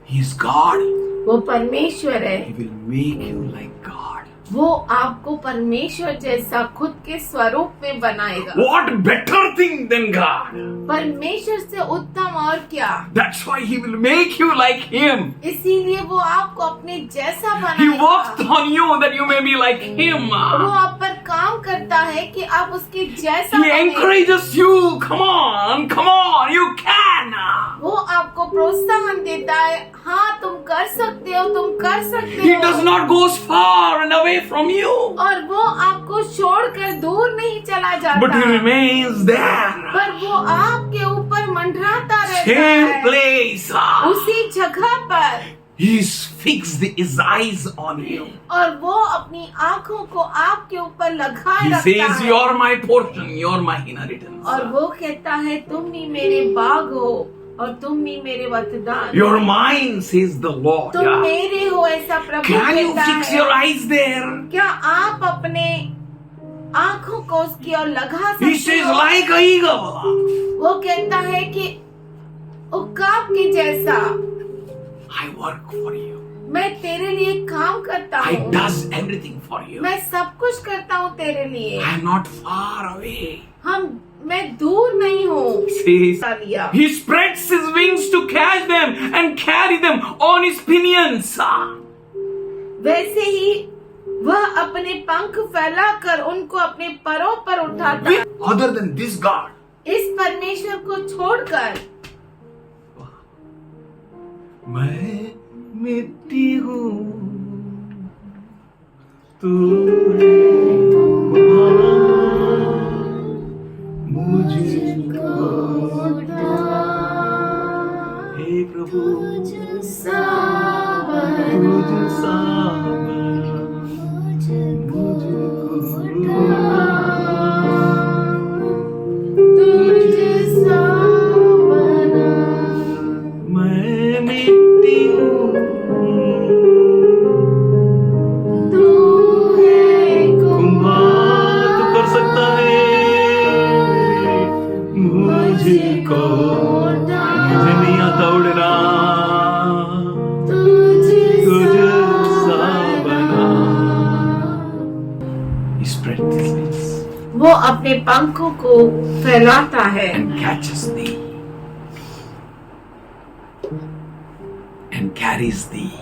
He is God. वो परमेश्वर है, He will make you like God. वो आपको परमेश्वर जैसा खुद के स्वरूप में बनाएगा। What better thing than God? परमेश्वर से उत्तम और क्या। That's why He will make you like Him. इसीलिए वो आपको अपने जैसा He works बनाएगा। on you that you may be like Him. वो आप पर काम करता है कि आप उसके जैसा He बने। encourages you. Come on, you can. वो आपको प्रोत्साहन देता है, हाँ तुम कर सकते हो, तुम कर सकते He हो। does not go far and away from you, और वो आपको छोड़कर दूर नहीं चला जाता, but He remains there. पर वो आपके ऊपर मंडराता रहता Same है, place. उसी जगह पर। He's fixed His eyes on you. और वो अपनी आंखों को आपके ऊपर लगाए He रखता says, है "You're my portion. You're my inheritance. और वो कहता है तुम ही मेरे बाग हो और तुम ही मेरे वतदान, You're mine," says the Lord. तुम मेरे हो, ऐसा प्रभु Can you कहता fix है। your eyes there? क्या आप अपने आंखों को उसकी ओर लगा He सकते says, हो? "Like an eagle, वो कहता है कि उकाब के जैसा I work for you. मैं तेरे लिए काम करता I हूँ, does everything for you. मैं सब कुछ करता हूँ तेरे लिए। I am not far away." मैं दूर नहीं हूँ। Says, लिया He spreads His wings to catch them and carry them on His pinions. वैसे ही वह अपने पंख फैलाकर उनको अपने परों पर उठाता है। Other than this God, इस परमेश्वर को छोड़कर मैं मिट्टी हूँ, तू है कुम्हार, मुझको उठा। हे प्रभु, तुझ सा मुझको उठा। मैं मिट्टी हूँ, कुम्हार तू कर सकता है, मुझको मुझे नहीं आता उड़ना, तुझ सा बना। He spread his wings वो अपने पंखों को फैलाता है and catches thee and carries thee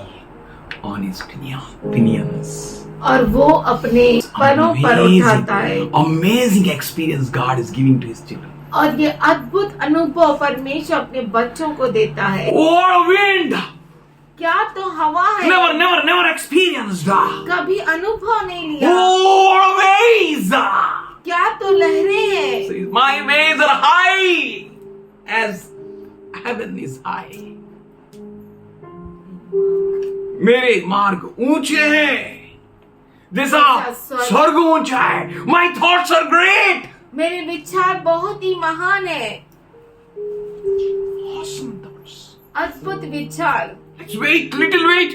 on his pinions. और वो अपने परों पर उठाता है। Amazing experience God is giving to His children. और ये अद्भुत अनुभव परमेश्वर अपने बच्चों को देता है। Whirlwind! क्या तो हवा है, Never experienced. कभी अनुभव नहीं लिया। Waves! क्या तो लहरें हैं, My waves are high as heaven is high. मेरे मार्ग ऊंचे हैं जैसा स्वर्ग ऊंचा है। My thoughts are great. मेरे विचार बहुत ही महान है। Awesome thoughts. अद्भुत विचार। Let's little wait.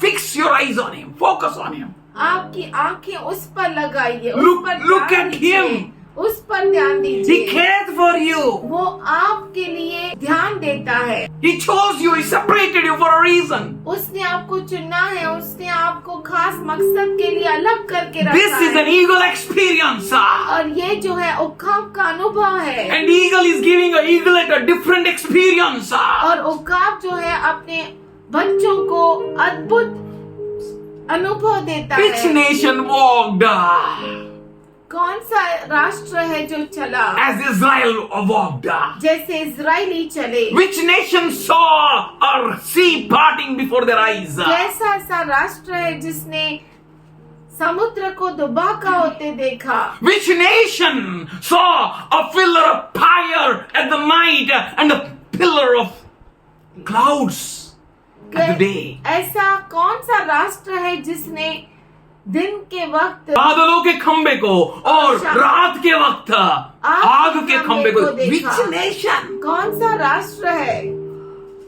Fix your eyes on him. Focus on him. आपकी आंखें उस पर लगाइए, Look- उस पर look ध्यान at दीजिए, him. उस पर ध्यान He दीजिए। cares for you. वो आपके लिए ध्यान देता है। He chose you. He separated you for a reason. उसने आपको चुना है, उसने आपको खास मकसद के लिए अलग करके रखा This is है। an eagle experience. और ये जो है उकाब का अनुभव है। And eagle is giving a eaglet a different experience. और उकाब जो है अपने बच्चों को अद्भुत अनुभव देता Which है। nation walked कौन सा राष्ट्र है जो चला as Israel walked? जैसे इजरायली चले? Which nation saw a sea parting before their eyes? कैसा सा राष्ट्र है जिसने समुद्र को दुबाका होते देखा? Which nation saw a pillar of fire at the night and a pillar of clouds at the day? ऐसा कौन सा राष्ट्र है जिसने दिन के वक्त बादलों के खंबे को और रात के वक्त आग के खंबे को? देखा? Which nation? कौन सा राष्ट्र है?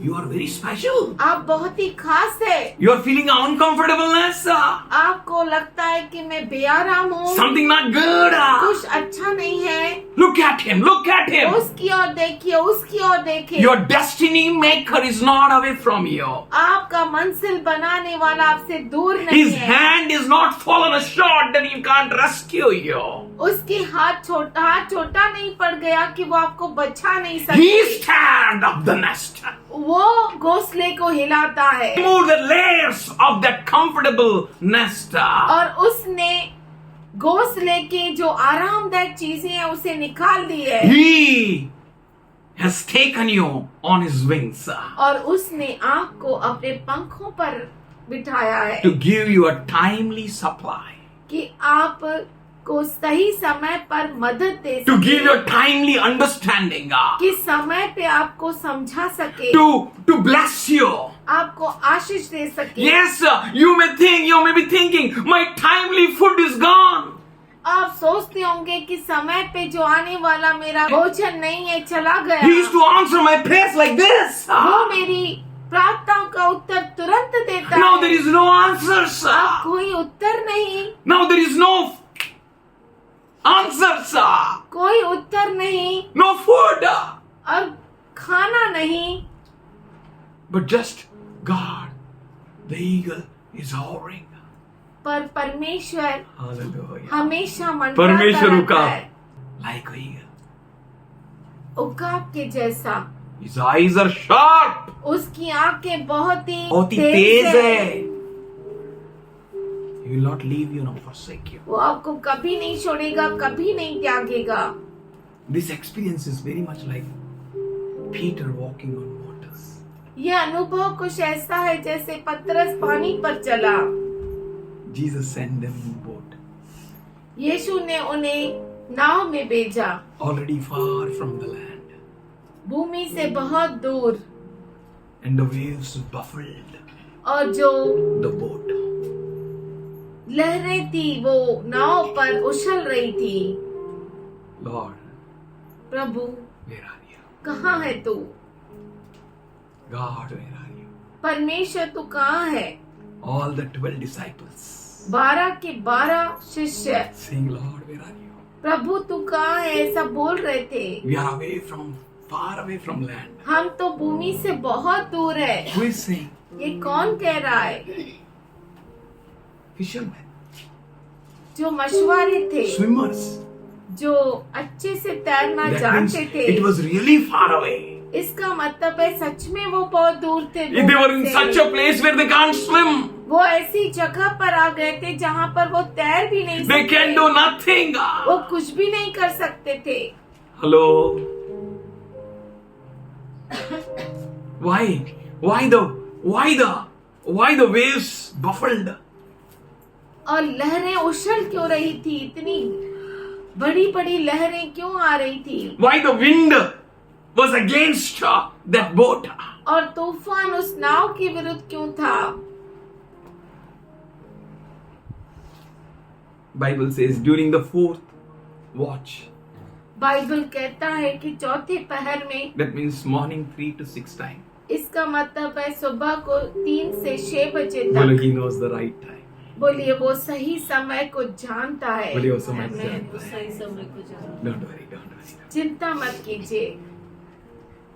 You are very special. आप बहुत ही खास है। You are feeling uncomfortableness. आपको लगता है कि मैं बेआराम हूँ, Something not good. कुछ अच्छा नहीं है। Look at him. Look at him. उसकी ओर देखिए, उसकी ओर देखिए। Your destiny maker is not away from you. आपका मंजिल बनाने वाला आपसे दूर नहीं His है। hand is not fallen short that he can't rescue you. उसके हाथ छोटा नहीं पड़ गया कि वो आपको बचा नहीं He सकती। stand up the nest. वो घोंसले को हिलाता है Remove the layers of that comfortable nest. और उसने घोंसले के जो आरामदायक चीजें हैं उसे निकाल दी है। He has taken you on his wings और उसने आपको अपने पंखों पर बिठाया है to give you a timely supply. कि आप को सही समय पर मदद दे To सके, give you a timely understanding. कि समय पे आपको समझा सके, To bless you. आपको आशीष दे सके। Yes, you may be thinking, my timely food is gone. आप सोचते होंगे कि समय पे जो आने वाला मेरा भोजन नहीं है, चला गया। He used to answer my prayers like this. वो मेरी प्रार्थनाओं का उत्तर तुरंत देता Now है। there is no answers. अब कोई उत्तर नहीं, Now there is no answers. कोई उत्तर नहीं No food. और खाना नहीं, But just God, the eagle is hovering. पर परमेश्वर Hallelujah. हमेशा मंडराता परमेश्वर रहता उकाब. है, Like an eagle. उकाब के जैसा। His eyes are sharp. उसकी आंखें बहुत ही तेज है. He will not leave you nor forsake you. वो आपको कभी नहीं छोड़ेगा, कभी नहीं त्यागेगा। This experience is very much like Peter walking on waters. यह अनुभव कुछ ऐसा है जैसे पतरस पानी पर चला। Jesus sent them in boat, यीशु ने उन्हें नाव में भेजा, already far from the land, भूमि से बहुत दूर, and the waves buffeted और जो the boat. लहरें थी वो नाव पर उछल रही थी। Lord, Prabhu where are you? कहाँ है तू? God, where are you? परमेश्वर तू कहाँ है? All the 12 disciples 12 के 12 शिष्य, saying, Lord, where are you? प्रभु तू कहाँ है, ऐसा बोल रहे थे। We are far away from land. हम तो भूमि से बहुत दूर है। Who is saying? ये कौन कह रहा है? Fishermen, जो मछुआरे थे, swimmers. जो अच्छे से तैरना That means जानते थे। it was really far away. इसका मतलब है सच में वो बहुत दूर थे। They were in such a place where they can't swim. वो ऐसी जगह पर आ गए थे जहाँ पर वो तैर भी नहीं They सकते, can do nothing. वो कुछ भी नहीं कर सकते थे। Hello? Why the waves buffled? और लहरें उछल क्यों रही थी? इतनी बड़ी बड़ी लहरें क्यों आ रही थी? Why the wind was against that boat? और तूफान उस नाव के विरुद्ध क्यों था? Bible says during the fourth watch. Bible कहता है कि चौथे पहर में, That means morning 3 to 6 time. इसका मतलब है सुबह को 3 से 6 बजे बोलो, तक। he knows the right time. बोलिए वो सही समय को जानता है। बोलिए वो समय को Amen. जानता वो है। सही समय को जानता है। Don't worry. चिंता मत कीजिए,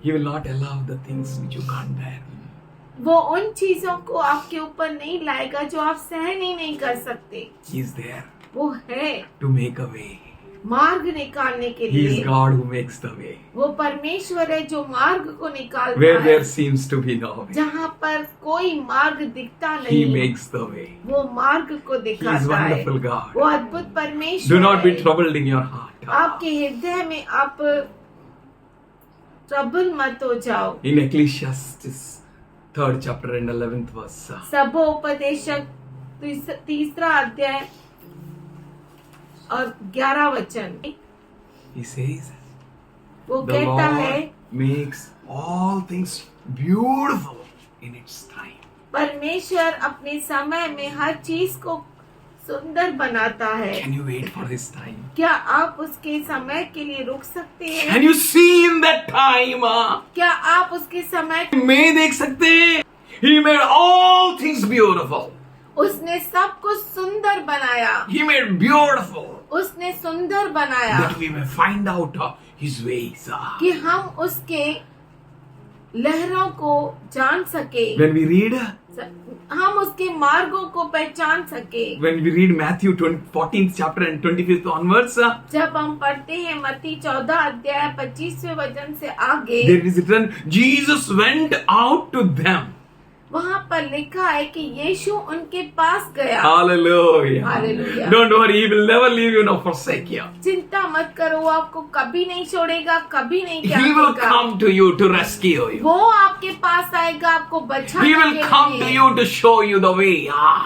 He will not allow the things which you can't bear. वो उन चीजों को आपके ऊपर नहीं लाएगा जो आप सहन ही नहीं कर सकते। He is there वो है to make a way. मार्ग निकालने के He is लिए। God who makes the way. वो परमेश्वर है जो मार्ग को निकालता Where है। there seems to be no way, जहाँ पर कोई मार्ग दिखता He नहीं, makes the way. वो मार्ग को He is दिखाता है। wonderful God. वो अद्भुत परमेश्वर Do not be है। troubled in your heart. आपके हृदय में आप ट्रबल मत हो जाओ। In Ecclesiastes 3rd chapter and 11th verse. सबोपदेशक 3रा अध्याय और 11 वचन, He says, वो the कहता है Lord makes all things beautiful in its time. परमेश्वर अपने समय में हर चीज को सुंदर बनाता है। Can you wait for His time? क्या आप उसके समय के लिए रुक सकते हैं? Can you see in that time? क्या आप उसके समय, में देख सकते हैं? He made all things beautiful. उसने सब कुछ सुंदर बनाया, He made beautiful उसने सुंदर बनाया that we may find out His ways. कि हम उसके लहरों को जान सके, When we read हम उसके मार्गों को पहचान सके। Matthew 14th chapter and 25th onwards, जब हम पढ़ते हैं मत्ती 14 अध्याय 25वें वचन से आगे, there is written, Jesus went out to them. वहाँ पर लिखा है कि यीशु उनके पास गया। Hallelujah. Hallelujah. Don't worry, He will never leave you nor forsake you. चिंता मत करो, वो आपको कभी नहीं छोड़ेगा, कभी नहीं He will त्यागेगा। come to you to rescue you. वो आपके पास आएगा आपको बचाने He के will come to लिए। you to show you the way.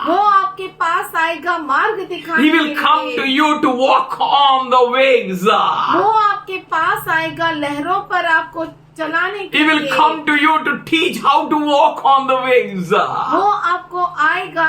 वो आपके पास आएगा मार्ग दिखाने He के will come to लिए। you to walk on the waves. वो आपके पास आएगा लहरों पर आपको चलाने के He will लिए। come to you to teach how to walk on the waves. वो आपको आएगा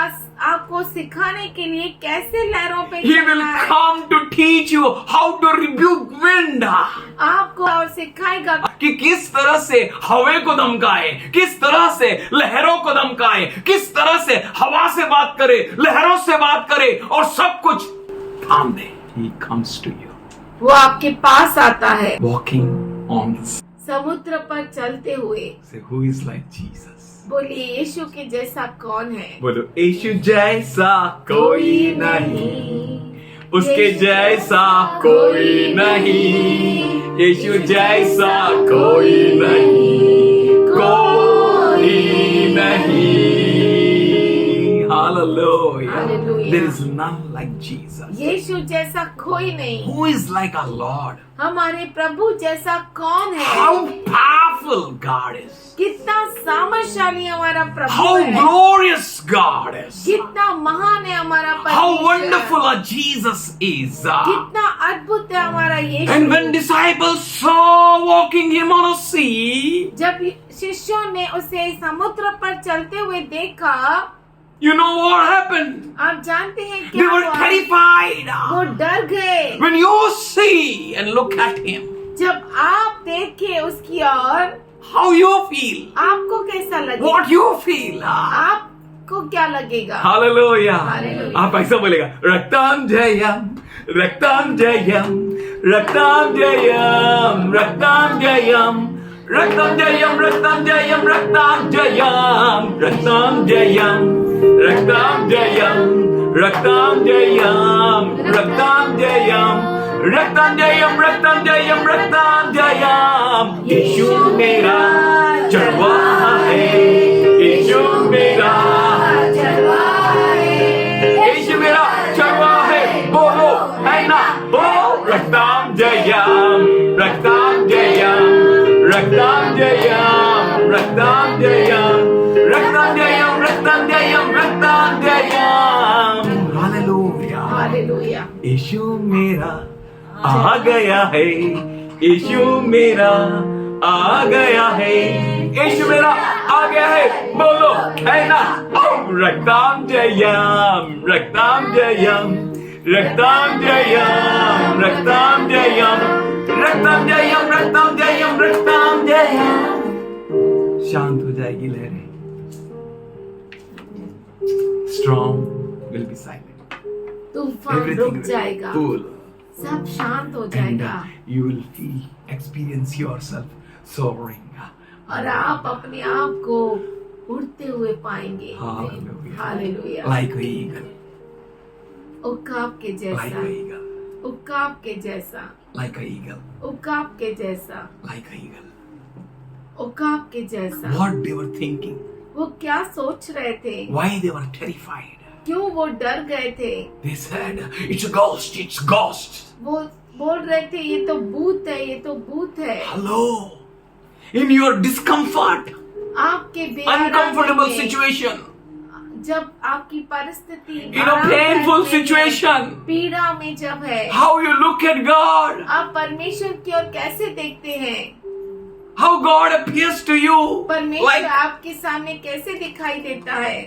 आपको सिखाने के लिए कैसे लहरों पे He will चलना है। come to teach you how to rebuke wind. आपको और सिखाएगा कि किस तरह से हवा को धमकाए, किस तरह से लहरों को धमकाए, किस तरह से हवा से बात करे, लहरों से बात करे और सब कुछ थाम दे. He comes to you. वो आपके पास आता है Walking on the sea. समुद्र पर चलते हुए। Say, who is like Jesus? बोलिए यीशु के जैसा कौन है? बोलो, यीशु जैसा कोई नहीं, उसके जैसा कोई नहीं, यीशु जैसा कोई नहीं, कोई नहीं. Hallelujah. Hallelujah. There is none like Jesus. यीशु जैसा कोई नहीं। Who is like our Lord? हमारे प्रभु जैसा कौन है? How powerful God is. कितना सामर्थशाली हमारा प्रभु How है। glorious God is. कितना महान है हमारा How परमेश्वर। wonderful our Jesus is. कितना अद्भुत है हमारा And when Yeshu. disciples saw walking Him on a sea, जब शिष्यों ने उसे समुद्र पर चलते हुए देखा, you know what happened? आप जानते हैं They क्या were हुआ? terrified. वो डर गए। When you see and look at Him, जब आप देखे उसकी ओर, how you feel? आपको कैसा लगेगा? What you feel? आपको क्या लगेगा? Hallelujah. Hallelujah. आप ऐसा बोलेगा, रक्तम जयम, रक्तम जयम, रक्तम जयम, रक्तम जयम, रक्तम जयम, रक्तम जयम, रक्तम जयम, रक्तम जयम, रक्तम जयम, रक्तम जयम, रक्तम जयम, रक्तम जयम, रक्तम जयम, रक्तम जयम. यीशु मेरा चढ़वा है, यीशु मेरा, यीशु मेरा चढ़वा है. बोलो है ना, बोल रक्तम Jayam, रक्तम Jayam, Raktam Jayam, Raktam Jayam, Raktam Jayam, Raktam Jayam. Hallelujah. Hallelujah. यीशु मेरा आ गया है, यीशु मेरा आ गया है, यीशु मेरा आ गया है, बोलो है ना। रक्तम जयम, रक्तम जयम, रक्तम जयम, रक्तम जयम, रक्तम जयम, रक्तम जयम, रक्तम जयम। शांत हो जाएगी लहरें, स्ट्रॉन्ग विल बी साइलेंट, तूफान रुक जाएगा, cool. सब शांत हो And जाएगा you will feel, experience yourself soaring. और आप अपने आप को उड़ते हुए पाएंगे। Hallelujah. Hallelujah. Like an eagle, उकाब के like जैसा, an eagle, उकाब के जैसा, like an eagle, उकाब के जैसा, like an eagle. उकाब के जैसा। What they were thinking, वो क्या सोच रहे थे, why they were terrified. क्यों वो डर गए थे? They said, it's a ghost, it's ghost. वो बोल रहे थे ये तो भूत है, ये तो भूत है। Hello, in your discomfort, आपके बेआरामी uncomfortable में, situation, जब आपकी परिस्थिति in a painful situation, पीड़ा में जब है, how you look at God, आप परमेश्वर की ओर कैसे देखते हैं? how God appears to you, परमेश्वर like आपके सामने कैसे दिखाई देता है?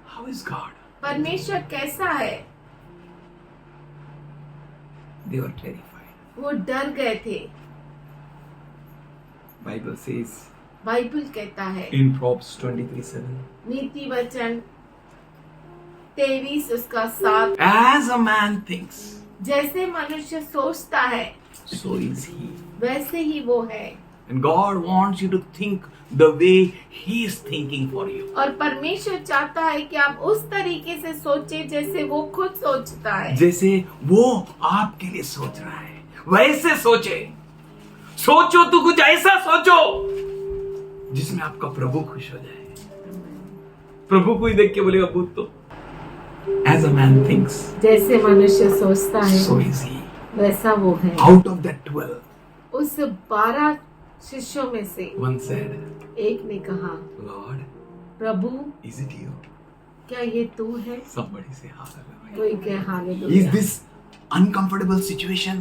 how is God? परमेश्वर कैसा है? They were terrified. वो डर गए थे। Bible says बाइबल कहता है in Proverbs 23:7, नीति वचन 23 उसका 7, as a man thinks, जैसे मनुष्य सोचता है so is he. वैसे ही वो है। And God wants you to think the way He is thinking for you. और परमेश्वर चाहता है कि आप उस तरीके से सोचें जैसे वो खुद सोचता है। जैसे वो आपके लिए सोच रहा है वैसे सोचे। सोचो तो कुछ ऐसा सोचो जिसमें आपका प्रभु खुश हो जाए। प्रभु को ही देख के बोलेगा भूत तो as a man thinks, जैसे मनुष्य सोचता है so is he. वैसा वो है। Out of that 12, उस 12 शिष्यों में से one said, एक ने कहा, Lord, Prabhu is it you? क्या ये तू है? Somebody say hallelujah. कोई कहे Is hallelujah. this uncomfortable situation?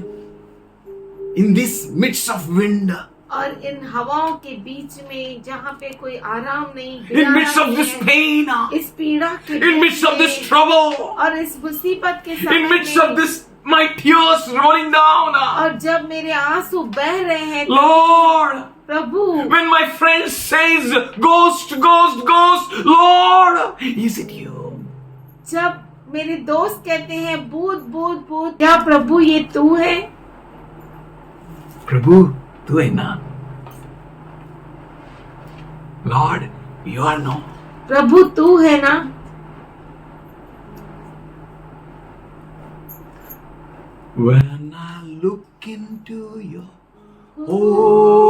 In this midst of wind, और इन हवाओं के बीच में जहाँ पे कोई आराम नहीं, in midst of this pain, इस पीड़ा के in midst of this बीच में, trouble, और इस मुसीबत के समय in midst में, of this my tears rolling down, और जब मेरे आंसू बह रहे हैं Lord, Prabhu, when my friend says ghost, ghost, ghost, Lord, is it you? जब मेरे दोस्त कहते हैं भूत भूत भूत, क्या प्रभु ये तू है? प्रभु तू है ना? Lord, you are no. प्रभु तू है ना? When I look into your holiness,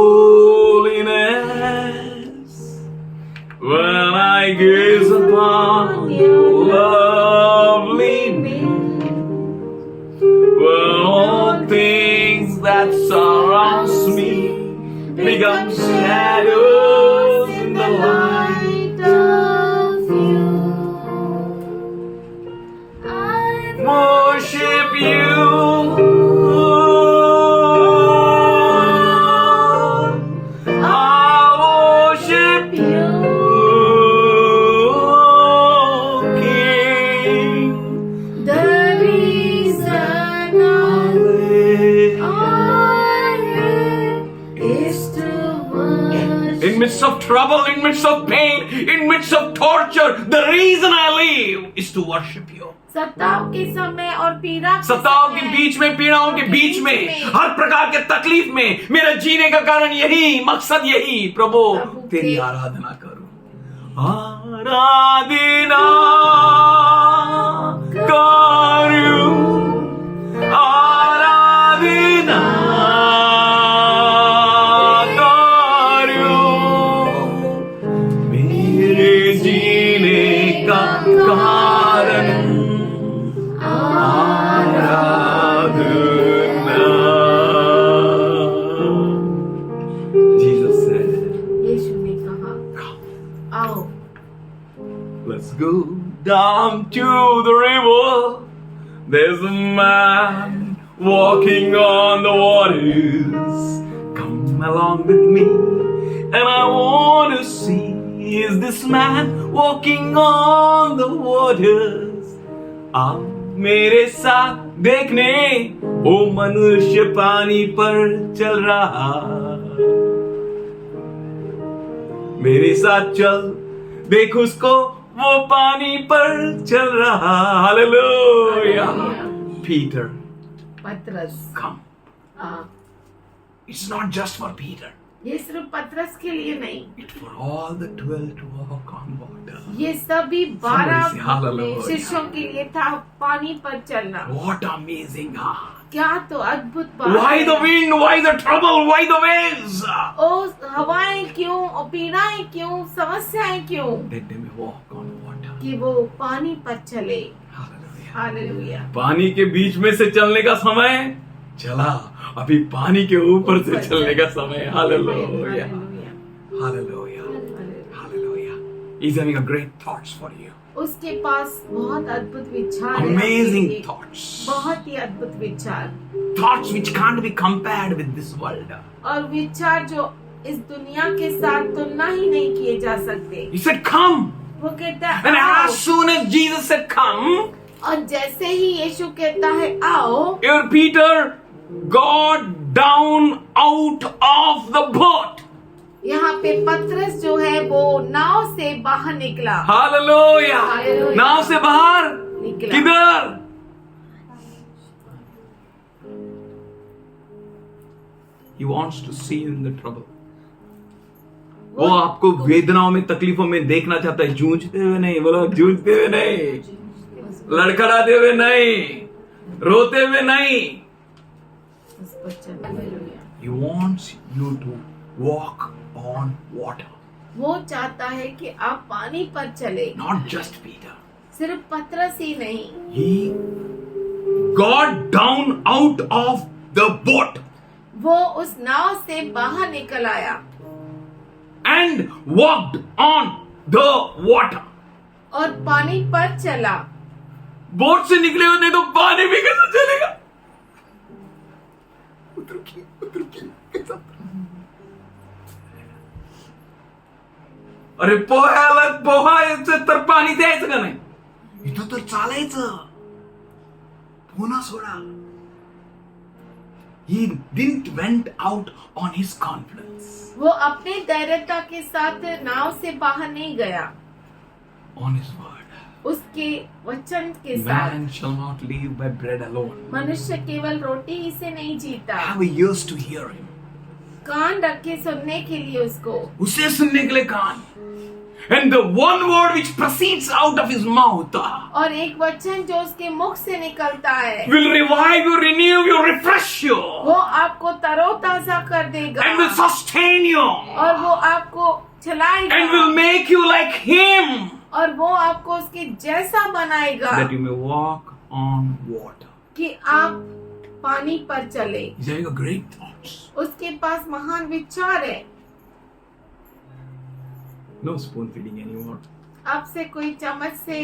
when I gaze upon your loveliness, when all things that surrounds me become shadows in the light of you. worship you. I worship you, King. The reason I live is to worship. In midst of trouble, in midst of pain, in midst of torture, the reason I live is to worship you. सताव के समय और पीड़ा के सताव के समय, बीच में, पीड़ाओं के बीच में, हर प्रकार के तकलीफ में मेरा जीने का कारण यही, मकसद यही, प्रभु तेरी आराधना करूं। आराधना करूं, आराधना करूं, मेरे जीने का कारण Jesus said, यीशु ने कहा, आओ, let's go down to the river. There's a man walking on the waters. Come along with me, and I want to see, is this man walking on the waters? आओ मेरे साथ देखने, वो मनुष्य पानी पर चल रहा। मेरे साथ चल, देख उसको, वो पानी पर चल रहा। हालेलुया। Peter, पतरस, come. हाँ, It's not just for Peter. ये सिर्फ पतरस के लिए नहीं, It's for all the 12 to walk on water. ये सभी Somebody say 12 hallelujah. शिष्यों के लिए था पानी पर चलना। What amazing God. क्या तो अद्भुत बात Why है। the wind? Why the trouble? Why the waves? ओ हवाएं क्यों, और पीड़ाएं क्यों, समस्याएं क्यों, That they may walk on water. कि वो पानी पर चले। Hallelujah. हालेलुया। पानी के बीच में से चलने का समय चला, अभी पानी के ऊपर से चलने का समय है। Hallelujah. Hallelujah. Hallelujah. He's having a great thoughts for you. उसके पास बहुत अद्भुत विचार हैं Amazing आपके लिए। thoughts. बहुत ही अद्भुत विचार, Thoughts which can't be compared with this world. और विचार जो इस दुनिया के साथ तुलना ही नहीं किए जा सकते। He said, come. वो कहता And है आओ, as soon as Jesus said, come, और जैसे ही यीशु कहता है आओ, here Peter got down out of the boat. यहाँ पे पतरस जो है वो नाव से बाहर निकला। Hallelujah. Hallelujah. नाव से बाहर निकला। किधर? He wants to see you in the trouble. वो आपको वेदनाओं में, तकलीफों में देखना चाहता है, जूझते हुए नहीं। बोलो, जूझते हुए नहीं, लड़खड़ाते हुए नहीं, रोते हुए नहीं। He wants you to walk on water. वो चाहता है कि आप पानी पर चले। Not just Peter. सिर्फ पतरस ही नहीं, He got down out of the boat वो उस नाव से बाहर निकल आया and walked on the water. और पानी पर चला। बोट से निकले हो, नहीं तो पानी भी कैसे चलेगा? कैसा? अरे पोहायचं तर पाणी द्यायचं का नाही? इथं तर चालायचं, पोहणं soda. He didn't went out on his confidence. वो अपने धैर्यता के साथ नाव से बाहर नहीं गया, On his word. उसके वचन के साथ। Man shall not live by bread alone. मनुष्य केवल रोटी ही से नहीं जीता। Have ears to hear him. कान रखे सुनने के लिए उसको, उसे सुनने के लिए कान. And the one word which proceeds out of his mouth और एक वचन जो उसके मुख से निकलता है will revive you, renew you, refresh you, वो आपको तरोताजा कर देगा and will sustain you, और वो आपको चलाएगा and will make you like him, और वो आपको उसके जैसा बनाएगा that you may walk on water. कि आप पानी पर चले। He's having a great thoughts. उसके पास महान विचार है। No spoon feeding anymore. आपसे कोई चम्मच से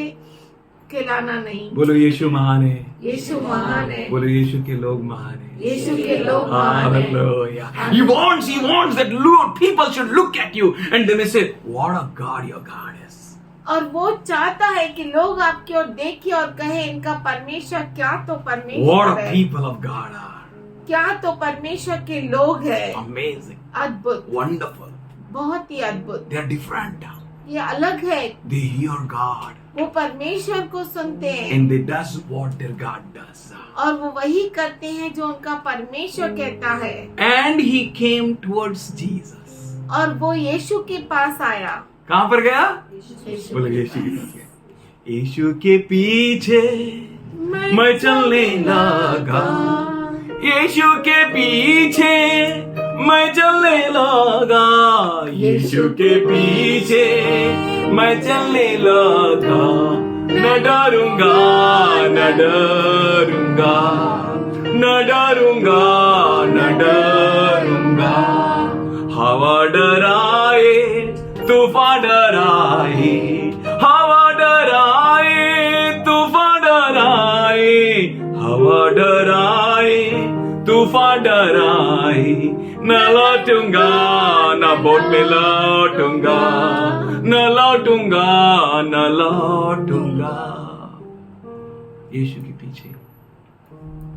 खिलाना नहीं। बोलो यीशु महान है. यीशु महान है। बोलो यीशु के लोग महान है. यीशु के लोग महान है। Hallelujah. He wants that people should look at you and they may say, what a God your God is. और वो चाहता है कि लोग आपकी ओर देखें और कहे इनका परमेश्वर क्या तो What परमेश्वर a है, people of God are. क्या तो परमेश्वर के लोग हैं। Amazing. अद्भुत, Wonderful. बहुत ही अद्भुत। They are different. ये अलग है, They hear God वो परमेश्वर को सुनते हैं and they does what their God does. और वो वही करते हैं जो उनका परमेश्वर कहता है। And he came towards Jesus. और वो यीशु के पास आया। कहाँ पर गया? यीशु बोलो यीशु के पास गया. यीशु के पीछे मैं चलने लगा. यीशु के पीछे मैं चलने लगा. यीशु के पीछे मैं चलने लगा. डरूंगा, न डरूंगा, न डरूंगा, न डरूंगा। हवा डराए, तूफान डराए, हवा डराए, तूफान डराए, हवा डराए, तूफान डराए, न लौटूंगा, न बोट में लौटूंगा, न लौटूंगा, न लौटूंगा। यीशु के पीछे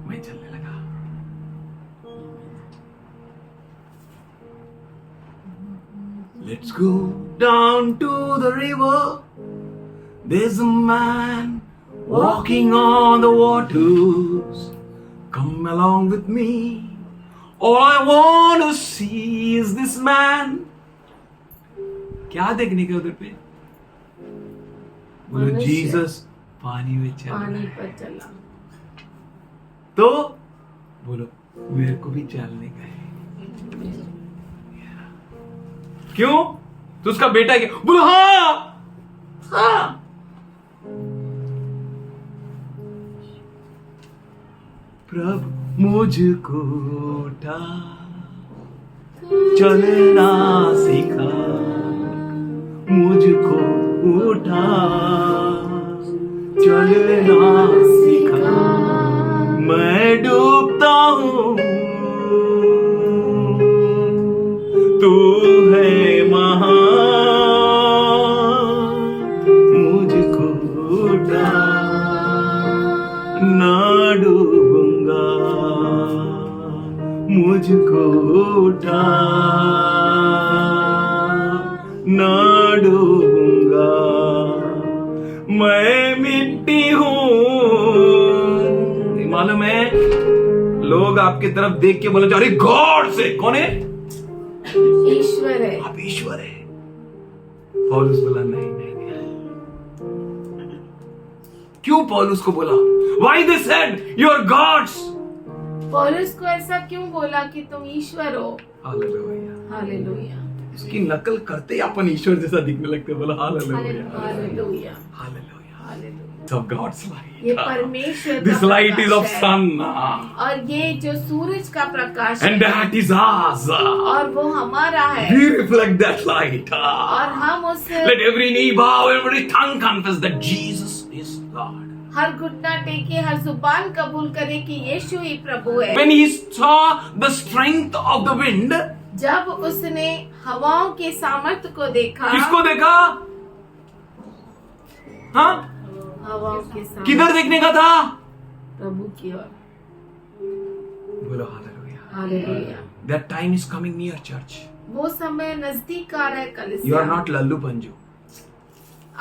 मैं चलने लगा। Let's go down to the river. There's a man walking on the waters. Come along with me. All I want to see is this man. क्या देखने का उधर पे? बोलो मनुष्य। जीसस पानी में चल रहा पानी है। पर चला। तो बोलो मेरे को भी चलने का है। क्यों? तो उसका बेटा क्या? बोलो हाँ, हाँ। प्रभु मुझको उठा, चलना सिखा, मुझको उठा, चलना सिखा। मैं डूबता हूँ, तू है महान, मुझको उठा, ना डूबूंगा, मुझको उठा, ना डूबूंगा। मैं मिट्टी हूँ। मालूम है लोग आपकी तरफ देख के बोले अरे गॉड से, कौन है? ईश्वर है। आप ईश्वर है। पौलुस बोला नहीं नहीं नहीं। क्यों पौलुस को बोला? Why they said you are gods? पौलुस को ऐसा क्यों बोला कि तुम ईश्वर हो? हालेलुया। हालेलुया। इसकी नकल करते ही अपन ईश्वर जैसा दिखने लगते, बोला hallelujah, hallelujah. Hallelujah. Hallelujah. Of God's light. ये परमेश्वर This का light is of प्रकाश है। sun. और ये जो सूरज का प्रकाश And है that is ours. और वो हमारा है We reflect that light. और हम उस Let every knee bow, every tongue confess that Jesus is Lord. हर घुटना टेके, हर जुबान कबूल करे कि यीशु ही प्रभु है। When he saw the strength of the wind, जब उसने हवाओं के सामर्थ्य को देखा, किसको देखा? हाँ? हवाओं के सामर्थ्य किधर देखने का था? प्रभु की ओर। बोलो hallelujah. Hallelujah. That time is coming near, church. वो समय नजदीक आ रहा है You are कलीसिया। not लल्लू पंजू.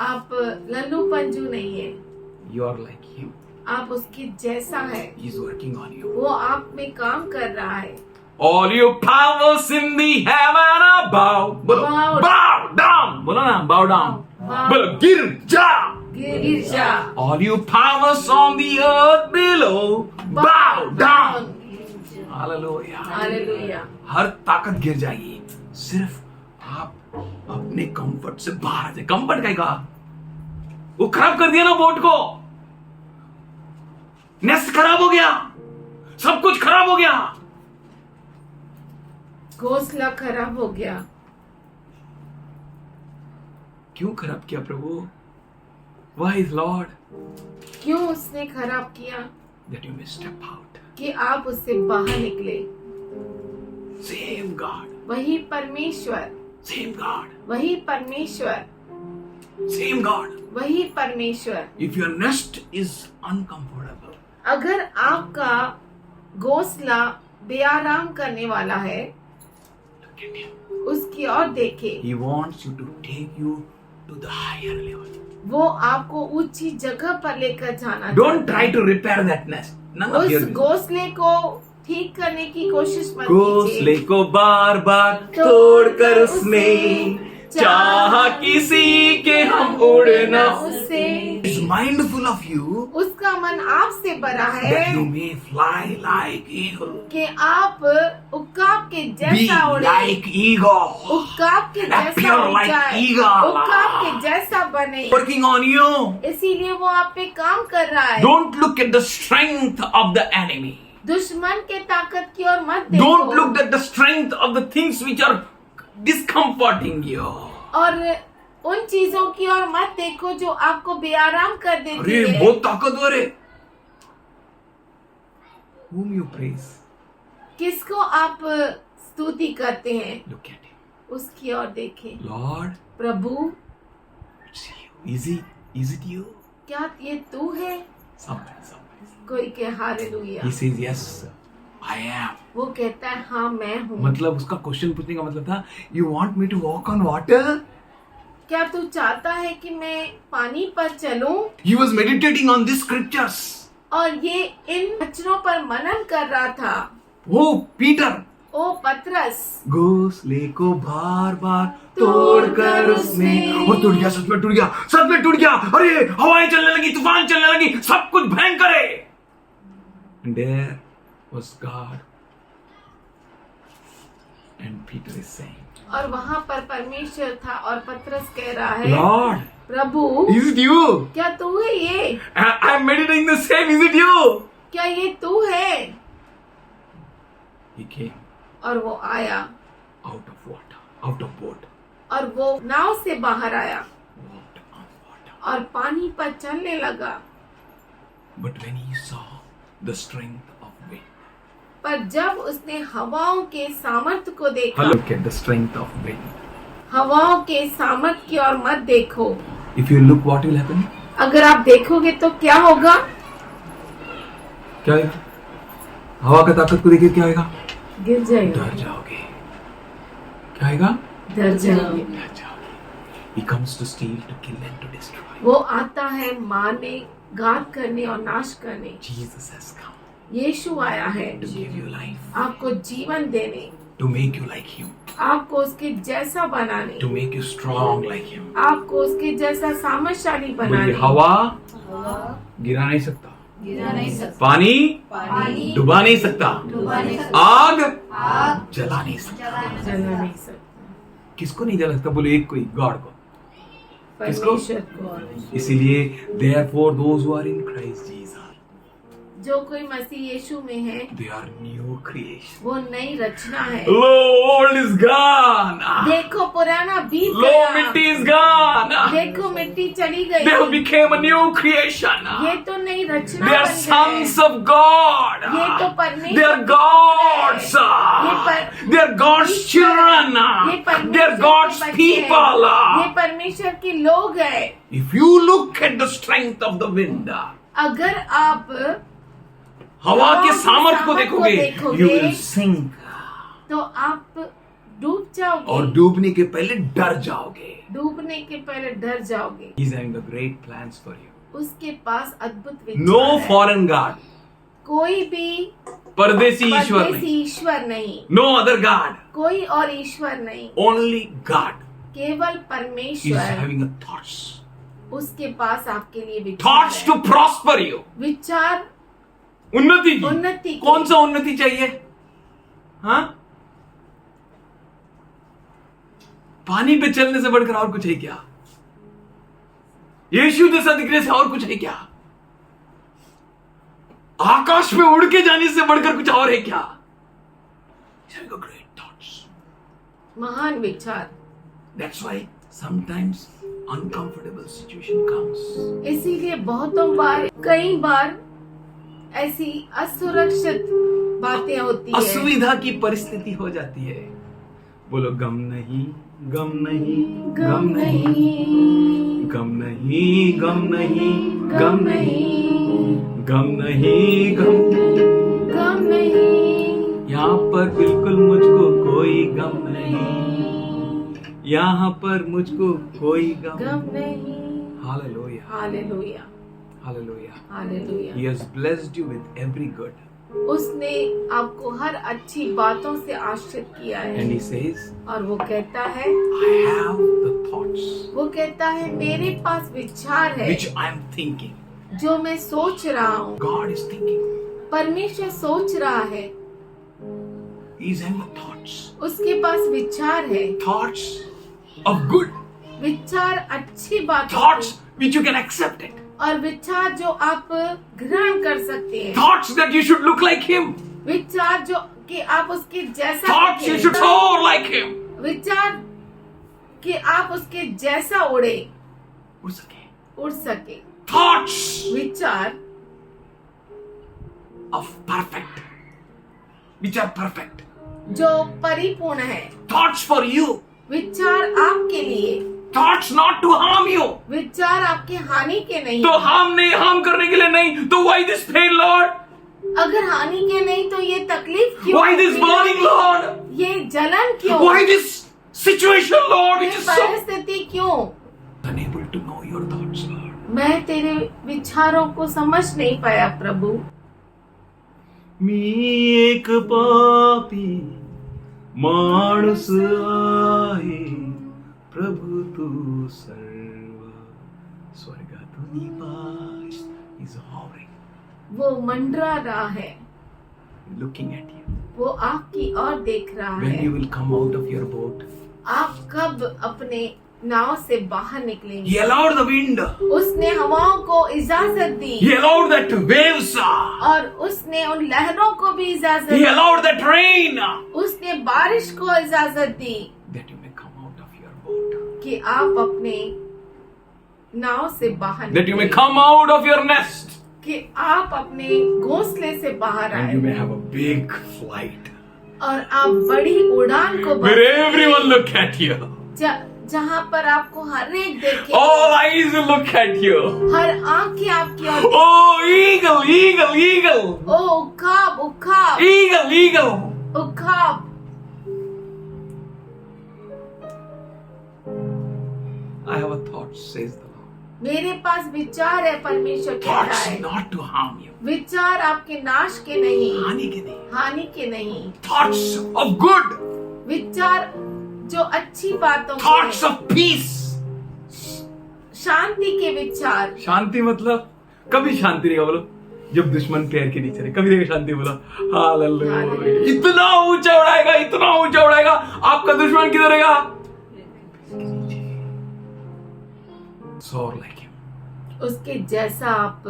आप लल्लू पंजू नहीं है, You are like him. आप उसके जैसा है। He is working on you. वो आप में काम कर रहा है। All you powers in the heaven bow. बोलो Bow. bow down. बोलो ना bow down. Bow. बोलो गिर जा. गिरजा। All you powers on the earth below bow down. Hallelujah. Hallelujah. हर ताकत गिर जाएगी, सिर्फ आप अपने कंफर्ट से बाहर आ जाए। कंफर्ट का ही कहा, वो खराब कर दिया ना बोट को, नेस्ट खराब हो गया, सब कुछ खराब हो गया। घोंसला खराब हो गया। क्यों खराब किया प्रभु? Why Lord क्यों उसने खराब किया? that you may step out? कि आप उससे बाहर निकले। Same God, वही परमेश्वर, same God, वही परमेश्वर, same God. वही परमेश्वर। If your nest is uncomfortable, अगर आपका घोंसला बेआराम करने वाला है, look at him. उसकी ओर देखे। He wants you to take you to the higher level. वो आपको ऊंची जगह पर लेकर जाना Don't चाहता try है। to repair that nest. None of your उस business. घोंसले को ठीक करने की कोशिश मत घोंसले कीजिए। को बार बार तोड़कर उसने चाहा किसी के हम उड़ना। उससे Is mindful of you. उसका का मन आपसे बड़ा that है you may fly like eagle. कि आप उकाब के Be जैसा उड़े, like eagle. उकाब के जैसा Appear उड़ like जाए, eagle. उकाब के जैसा बने। Working on you. इसीलिए वो आप पे काम कर रहा है। Don't look at the strength of the enemy. दुश्मन के ताकत की ओर मत देखो Don't look at the strength of the things which are discomforting you. और उन चीजों की ओर मत देखो जो आपको बेआराम कर देती अरे है। बहुत ताकतवर है। Whom you praise? किसको आप स्तुति करते हैं, Look at him. उसकी ओर देखें। Lord, Prabhu, it's you. Is it you? क्या ये तू है? Somebody. कोई के hallelujah. He says yes, I am. वो कहता है हाँ मैं हूँ। मतलब उसका क्वेश्चन पूछने का मतलब था, You want me to walk on water? क्या तू चाहता है कि मैं पानी पर चलूं? He was meditating on these scriptures. और ये इन वचनों पर मनन कर रहा था। Oh, Peter. ओ पतरस, घोंसले को बार बार तोड़कर उसने, और टूट गया, सच में टूट गया, सच में टूट गया। अरे हवाएं चलने लगी, तूफान चलने लगी, सब कुछ भयंकर है। And there was God. And Peter is saying, और वहाँ पर परमेश्वर था और पतरस कह रहा है, Lord, Prabhu, is it you? क्या तू है ये? I'm meditating the same. Is it you? क्या ये तू है? He came और वो आया out of water, out of boat, और वो नाव से बाहर आया walked on water. और पानी पर चलने लगा। But when he saw the strength of wind, पर जब उसने हवाओं के सामर्थ्य को देखा, look at the strength of wind. हवाओं के सामर्थ्य की ओर मत देखो। If you look, what will happen? अगर आप देखोगे तो क्या होगा? क्या है? हवा का ताकत को देखिए क्या आएगा? गिर जाएगा, डर जाओगे। क्या आएगा? डर जाएंगे। डर जाओगे। He comes to steal, to kill and to destroy. वो आता है मारने, घात करने और नाश करने। Jesus has come यीशु आया है to give you life, आपको जीवन देने, to make you like him, आपको उसके जैसा बनाने, to make you strong like him. आपको उसके जैसा सामर्थ्यशाली बोलिए, बनाने। हवा गिरा नहीं सकता, गिरा नहीं सकता, पानी पानी डुबा नहीं सकता, डुबा नहीं सकता, आग आग जला नहीं सकता। जला नहीं सकता। किसको नहीं जला सकता? बोले एक कोई, गॉड को। किसको? परमेश्वर को। इसीलिए therefore those who are in Christ Jesus, जो कोई मसीह यीशु में है they are new creation. वो नई रचना है। Lo, old is gone. देखो पुराना बीत Lo, गया, मिट्टी is gone. देखो मिट्टी चली They have गई, become a new creation. ये तो नई रचना They are बन sons गए। of God. ये तो They परमेश्वर are God's. They are God's children. ये They are परमेश्वर God's के बच्चे हैं। people. ये परमेश्वर के लोग हैं। If you look at the strength of the wind, अगर आप हवा के हवा के सामर्थ्य को सामर्थ्य को देखोगे, देखोगे, you will sink. तो आप डूब और जाओगे, डूबने के पहले डर जाओगे. डूबने के पहले डर जाओगे। He's having the great plans for you. उसके पास अद्भुत विचार No है। foreign God. कोई भी परदेसी ईश्वर परदेसी नहीं. ईश्वर नहीं, No other God. कोई और ईश्वर नहीं, Only God केवल is परमेश्वर। having a thoughts. उसके पास आपके लिए विचार Thoughts है। to prosper you. विचार उन्नति की. उन्नति की। कौन सा उन्नति चाहिए? हाँ? पानी पे चलने से बढ़कर और कुछ है क्या? यीशु जैसा दिखने से और कुछ है क्या? आकाश में उड़ के जाने से बढ़कर कुछ और है क्या? Great thoughts. महान विचार। That's why sometimes uncomfortable situation comes. इसीलिए बहुतों बार, कई बार ऐसी असुरक्षित बातें होती है, असुविधा की परिस्थिति हो जाती है. बोलो गम नहीं, गम नहीं, गम नहीं, गम नहीं, गम नहीं, गम नहीं, गम नहीं, गम नहीं, यहाँ पर बिल्कुल मुझको कोई गम नहीं, यहाँ पर मुझको कोई गम नहीं। Hallelujah, hallelujah, hallelujah. Hallelujah. He has blessed you with every good. उसने आपको हर अच्छी बातों से आश्रित किया And है। he says, और वो कहता है, I have the thoughts वो कहता है मेरे पास विचार है which I am thinking. जो मैं सोच रहा हूँ, God is thinking. परमेश्वर सोच रहा है, He's having thoughts. उसके पास विचार है, Thoughts of good. विचार अच्छी बात Thoughts which you can accept it. और विचार जो आप ग्रहण कर सकते हैं, Thoughts that you should look like him. विचार जो कि आप उसके जैसा Thoughts you दिखें। should soar like him. विचार कि आप उसके जैसा उड़े, उड़ सके. उड़ सके। Thoughts विचार of perfect. Which are perfect. जो परिपूर्ण है, Thoughts for you. विचार आपके लिए, Thoughts not to harm you. विचार आपके हानि के नहीं। तो हार्म करने के लिए नहीं. तो why this pain, Lord? अगर हानि के नहीं तो ये तकलीफ क्यों? Why this burning, Lord? ये जलन क्यों? Why this situation, Lord, ये which is so परिस्थिति क्यों? unable to know your thoughts, Lord? मैं तेरे विचारों को समझ नहीं पाया प्रभु। मी एक पापी माणूस आहे, प्रभु तू सर्व स्वर्गातून निवास. He's hovering, वो मंडरा रहा है, looking at you. वो आपकी ओर देख रहा When है। you will come out of your boat. आप कब अपने नाव से बाहर निकलेंगे? He allowed the wind. उसने हवाओं को इजाजत दी He allowed that waves. और उसने उन लहरों को भी इजाजत He the. allowed that rain. उसने बारिश को इजाजत दी That you may come out of your boat. कि आप अपने नाव से बाहर That you may निकलें, come out of your nest. कि आप अपने घोंसले से बाहर And you आए may have a big flight. और आप बड़ी उड़ान को Where भर सकें। everyone look at you. जहाँ पर आपको हर एक देखे, All eyes will look at you. हर आंखें आपकी ओर Oh, eagle, eagle, eagle. O उखाब उखाब Eagle, eagle. उखाब। I have a thought, says the Lord. मेरे पास विचार है, परमेश्वर कहता Thoughts है। not to harm you. विचार आपके नाश के नहीं, हानि के नहीं. हानि के नहीं। Thoughts of good. विचार जो अच्छी बातों के Thoughts हैं, of peace. शांति के विचार। शांति मतलब कभी शांति रहेगा बोलो, जब दुश्मन पैर के नीचे रहे, कभी रहेगा शांति बोलो. हालेलुया. इतना ऊंचा उड़ाएगा, इतना ऊंचा उड़ाएगा, आपका दुश्मन किधर रहेगा? Soar like him. उसके जैसा आप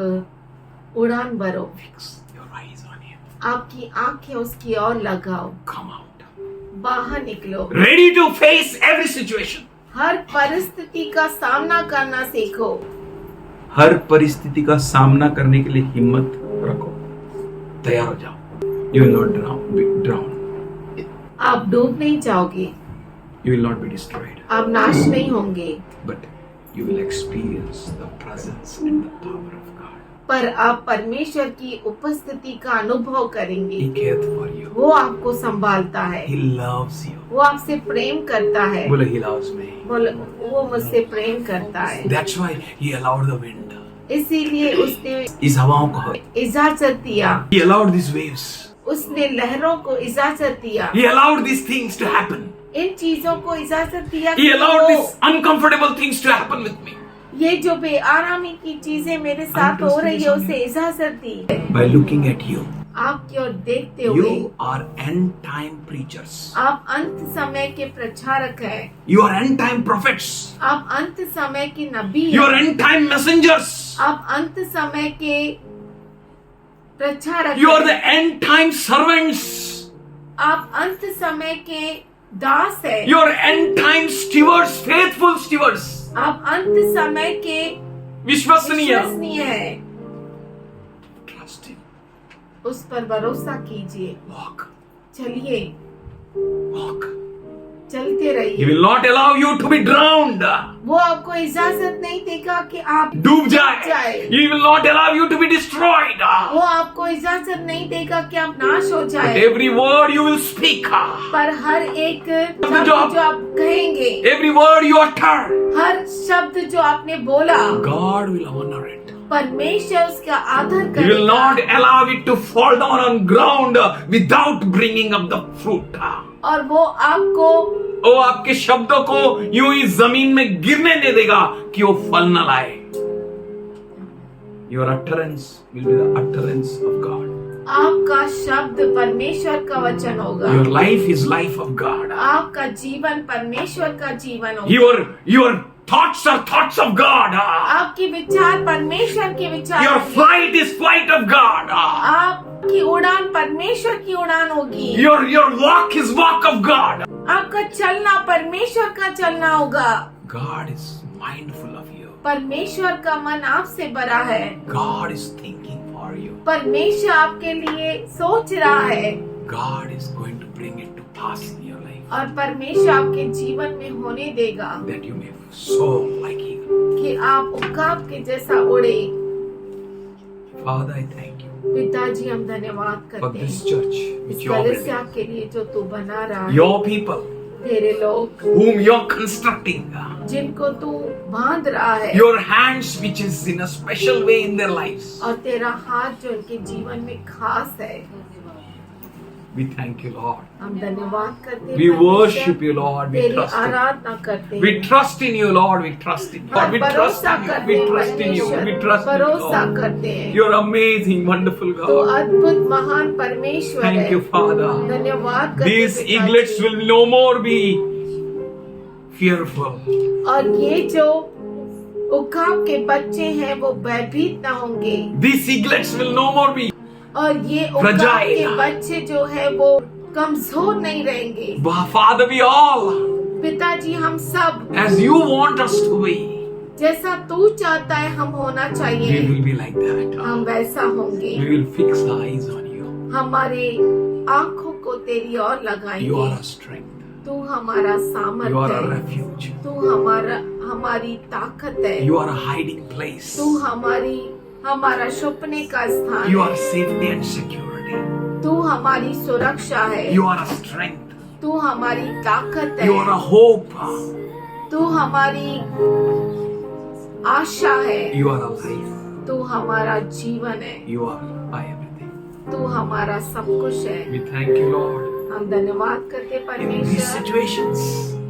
उड़ान भरो, Fix your eyes on him. आपकी आंखें उसकी ओर लगाओ, Come out. बाहर निकलो, Ready to face every situation. हर परिस्थिति का सामना करना सीखो। हर परिस्थिति का सामना करने के लिए हिम्मत रखो, तैयार हो जाओ. You will not drown. आप डूब नहीं जाओगे, You will not be destroyed. आप नाश नहीं होंगे, But you will experience the presence and the power of God. पर आप परमेश्वर की उपस्थिति का अनुभव करेंगे। He cares for you. वो आपको संभालता है, He loves you. वो आपसे प्रेम करता है। बोलो, He loves me. वो मुझसे प्रेम करता है, That's why He allowed the wind. इसीलिए उसने इस हवाओं को इजाजत दिया, He allowed these waves. उसने लहरों को इजाजत दिया, He allowed these things to happen. इन चीजों को इजाजत दिया He कि allowed वो- these uncomfortable things to happen with me. ये जो बेआरामी की चीजें मेरे साथ हो रही है उसे इजाजत दी। By looking at you, आपकी ओर देखते हुए you are end time preachers. आप अंत समय के प्रचारक हैं, You are end time prophets. आप अंत समय के नबी You are हैं, end time messengers. आप अंत समय के प्रचारक You are हैं, the end time servants. आप अंत समय के दास हैं, You are end time stewards, faithful stewards. आप अंत समय के विश्वसनीय. विश्वसनीय हैं। Trust Him. उस पर भरोसा कीजिए, Walk. चलिए, Walk. चलते He रहिए। will not allow you to be drowned. वो आपको इजाजत नहीं देगा कि आप डूब जाए. He will not allow you to be destroyed. वो आपको इजाजत नहीं देगा कि आप नाश हो But जाए। every word you will speak, पर हर एक शब्द जो आप- जो आप कहेंगे, every word you utter, हर शब्द जो आपने बोला, God will honor it. परमेश्वर उसका आदर He will not करेगा allow it to fall down on ground without bringing up the fruit. और वो आपको वो आपके शब्दों को यूं ही जमीन में गिरने नहीं देगा कि वो फल न लाए. Your utterance will be the utterance of God. आपका शब्द परमेश्वर का वचन होगा। Your life is life of God. आपका जीवन परमेश्वर का जीवन होगा। Your thoughts are thoughts of God. आपके विचार परमेश्वर के विचार Your होंगे। flight is flight of God. आपकी उड़ान परमेश्वर की उड़ान होगी। Your walk is walk of God. आपका चलना परमेश्वर का चलना होगा। God is mindful of you. परमेश्वर का मन आपसे बड़ा है। God is thinking for you. परमेश्वर आपके लिए सोच रहा है God is going to bring it to pass in your life, और परमेश्वर आपके जीवन में होने देगा that you may soar like eagle. कि आप उकाब के जैसा उड़े। Father, I thank you पिताजी हम धन्यवाद for करते this हैं church इस which you are कलीसिया building. के लिए जो तू बना रहा है। Your people तेरे लोग whom you are constructing. जिनको तू बांध रहा है Your hands which is in a special way in their lives. और तेरा हाथ जो उनके जीवन में खास है। We thank you, Lord. हम धन्यवाद करते हैं We परमेश्वर। worship you, Lord. We तेरी trust you. आराधना करते We हैं। trust in you, Lord. We trust in you. Lord, we trust भरोसा in you. करते We हैं trust in you. परमेश्वर। We trust in you, भरोसा Lord. करते हैं। You're amazing, wonderful तो God. अद्भुत महान परमेश्वर है। Thank you, Father. धन्यवाद करते These पिताजी। eaglets will no more be fearful. और ये जो उकाब के बच्चे हैं वो भयभीत ना होंगे These eaglets will no more be. और ये उकाब Fragile. के बच्चे जो है वो कमजोर नहीं रहेंगे। Father, we all, पिताजी हम सब as you want us to be, जैसा तू चाहता है हम होना we चाहिए, will be like that. हम वैसा होंगे। We will fix our eyes on you. हमारे आंखों को तेरी ओर You are लगाएंगे। our strength. तू हमारा You are सामर्थ्य our है। refuge. तू हमारी ताकत है। You are a hiding place. तू हमारा छुपने का स्थान You है। are safety and security. तू हमारी सुरक्षा है। You are a strength. तू हमारी ताकत है। You are a hope. तू हमारी आशा है। You are a life. तू हमारा जीवन है। You are my everything. तू हमारा सब कुछ है। We thank you, Lord. हम धन्यवाद करते In these परमेश्वर। situations,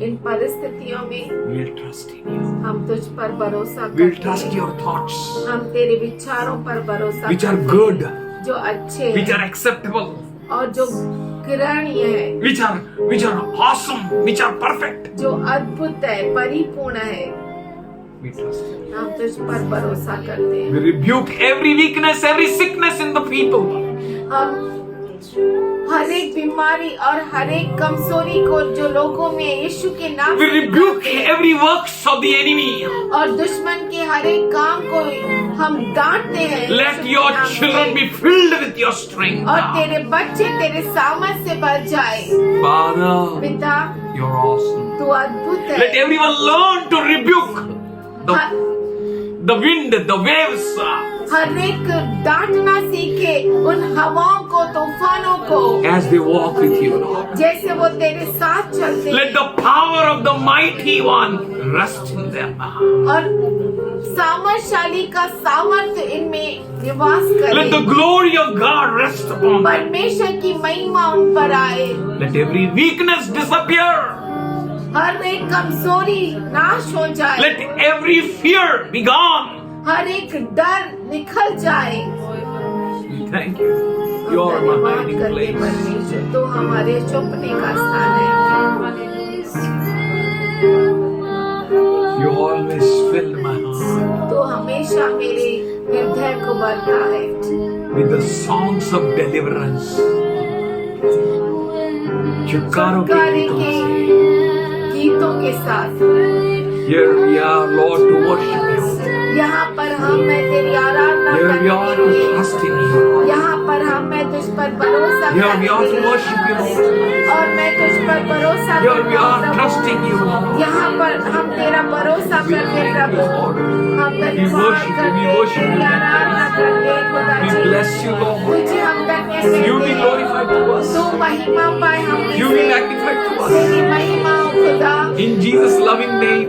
इन परिस्थितियों में we'll trust in you. हम तुझ पर भरोसा We'll करते trust हैं। your thoughts, हम तेरे विचारों पर भरोसा which are करते good, हैं, जो अच्छे which are हैं acceptable, और जो ग्रहणीय है, which are awesome, which are perfect. जो अद्भुत है, परिपूर्ण है। We trust you. हम तुझ पर भरोसा करते हैं। We rebuke every weakness, every sickness in the people. हम हर एक बीमारी और हर एक कमजोरी को जो लोगों में यीशु के नाम We से rebuke निकालते हैं every works of the enemy. और दुश्मन के हर एक काम को हम डांटते हैं यीशु Let के your नाम से। children be filled with your strength. और तेरे बच्चे तेरे सामर्थ से भर जाए। Father, पिता you're awesome. तू अद्भुत है। Let everyone learn to rebuke the wind, the waves. हर एक डांटना सीखे उन हवाओं को, तूफानों को, As they walk with you, Lord. जैसे वो तेरे साथ चलते Let the power of the mighty one rest in them. और सामर्थशाली का सामर्थ्य इनमें निवास Let the करे। glory of God rest upon them. परमेश्वर की महिमा उन पर आए। Let every weakness disappear. हर एक कमजोरी नाश हो जाए। Let every fear be gone. हर एक डर निकल जाए। We thank you. हम You are my धन्यवाद hiding करते place. परमेश्वर, तो हमारे छुपने का स्थान है। You always filled my heart तो हमेशा मेरे हृदय को भरता है with the songs of deliverance. छुटकारों के छुटकारे गीतों के से। गीतों के साथ। Here we are, Lord, to worship you. यहाँ पर मैं तेरी आराधना Here we करने are के to लिए, trust in you. यहाँ पर मैं तुझ पर भरोसा Here we करने are के to लिए, worship you, Lord. और मैं तुझ पर भरोसा Here we करता हूँ are Prabhu. trusting you, Lord. यहाँ पर हम तेरा भरोसा We करते thank प्रभु। you, Lord. हम धन्यवाद worship you, we करते, worship तेरी you. आराधना करते खुदा We ji. bless you, Lord. तुझे हम धन्य You be कहते हैं। glorified to us. तू महिमा पाए हम You be magnified to us. तेरी महिमा हो खुदा। In Jesus' loving name.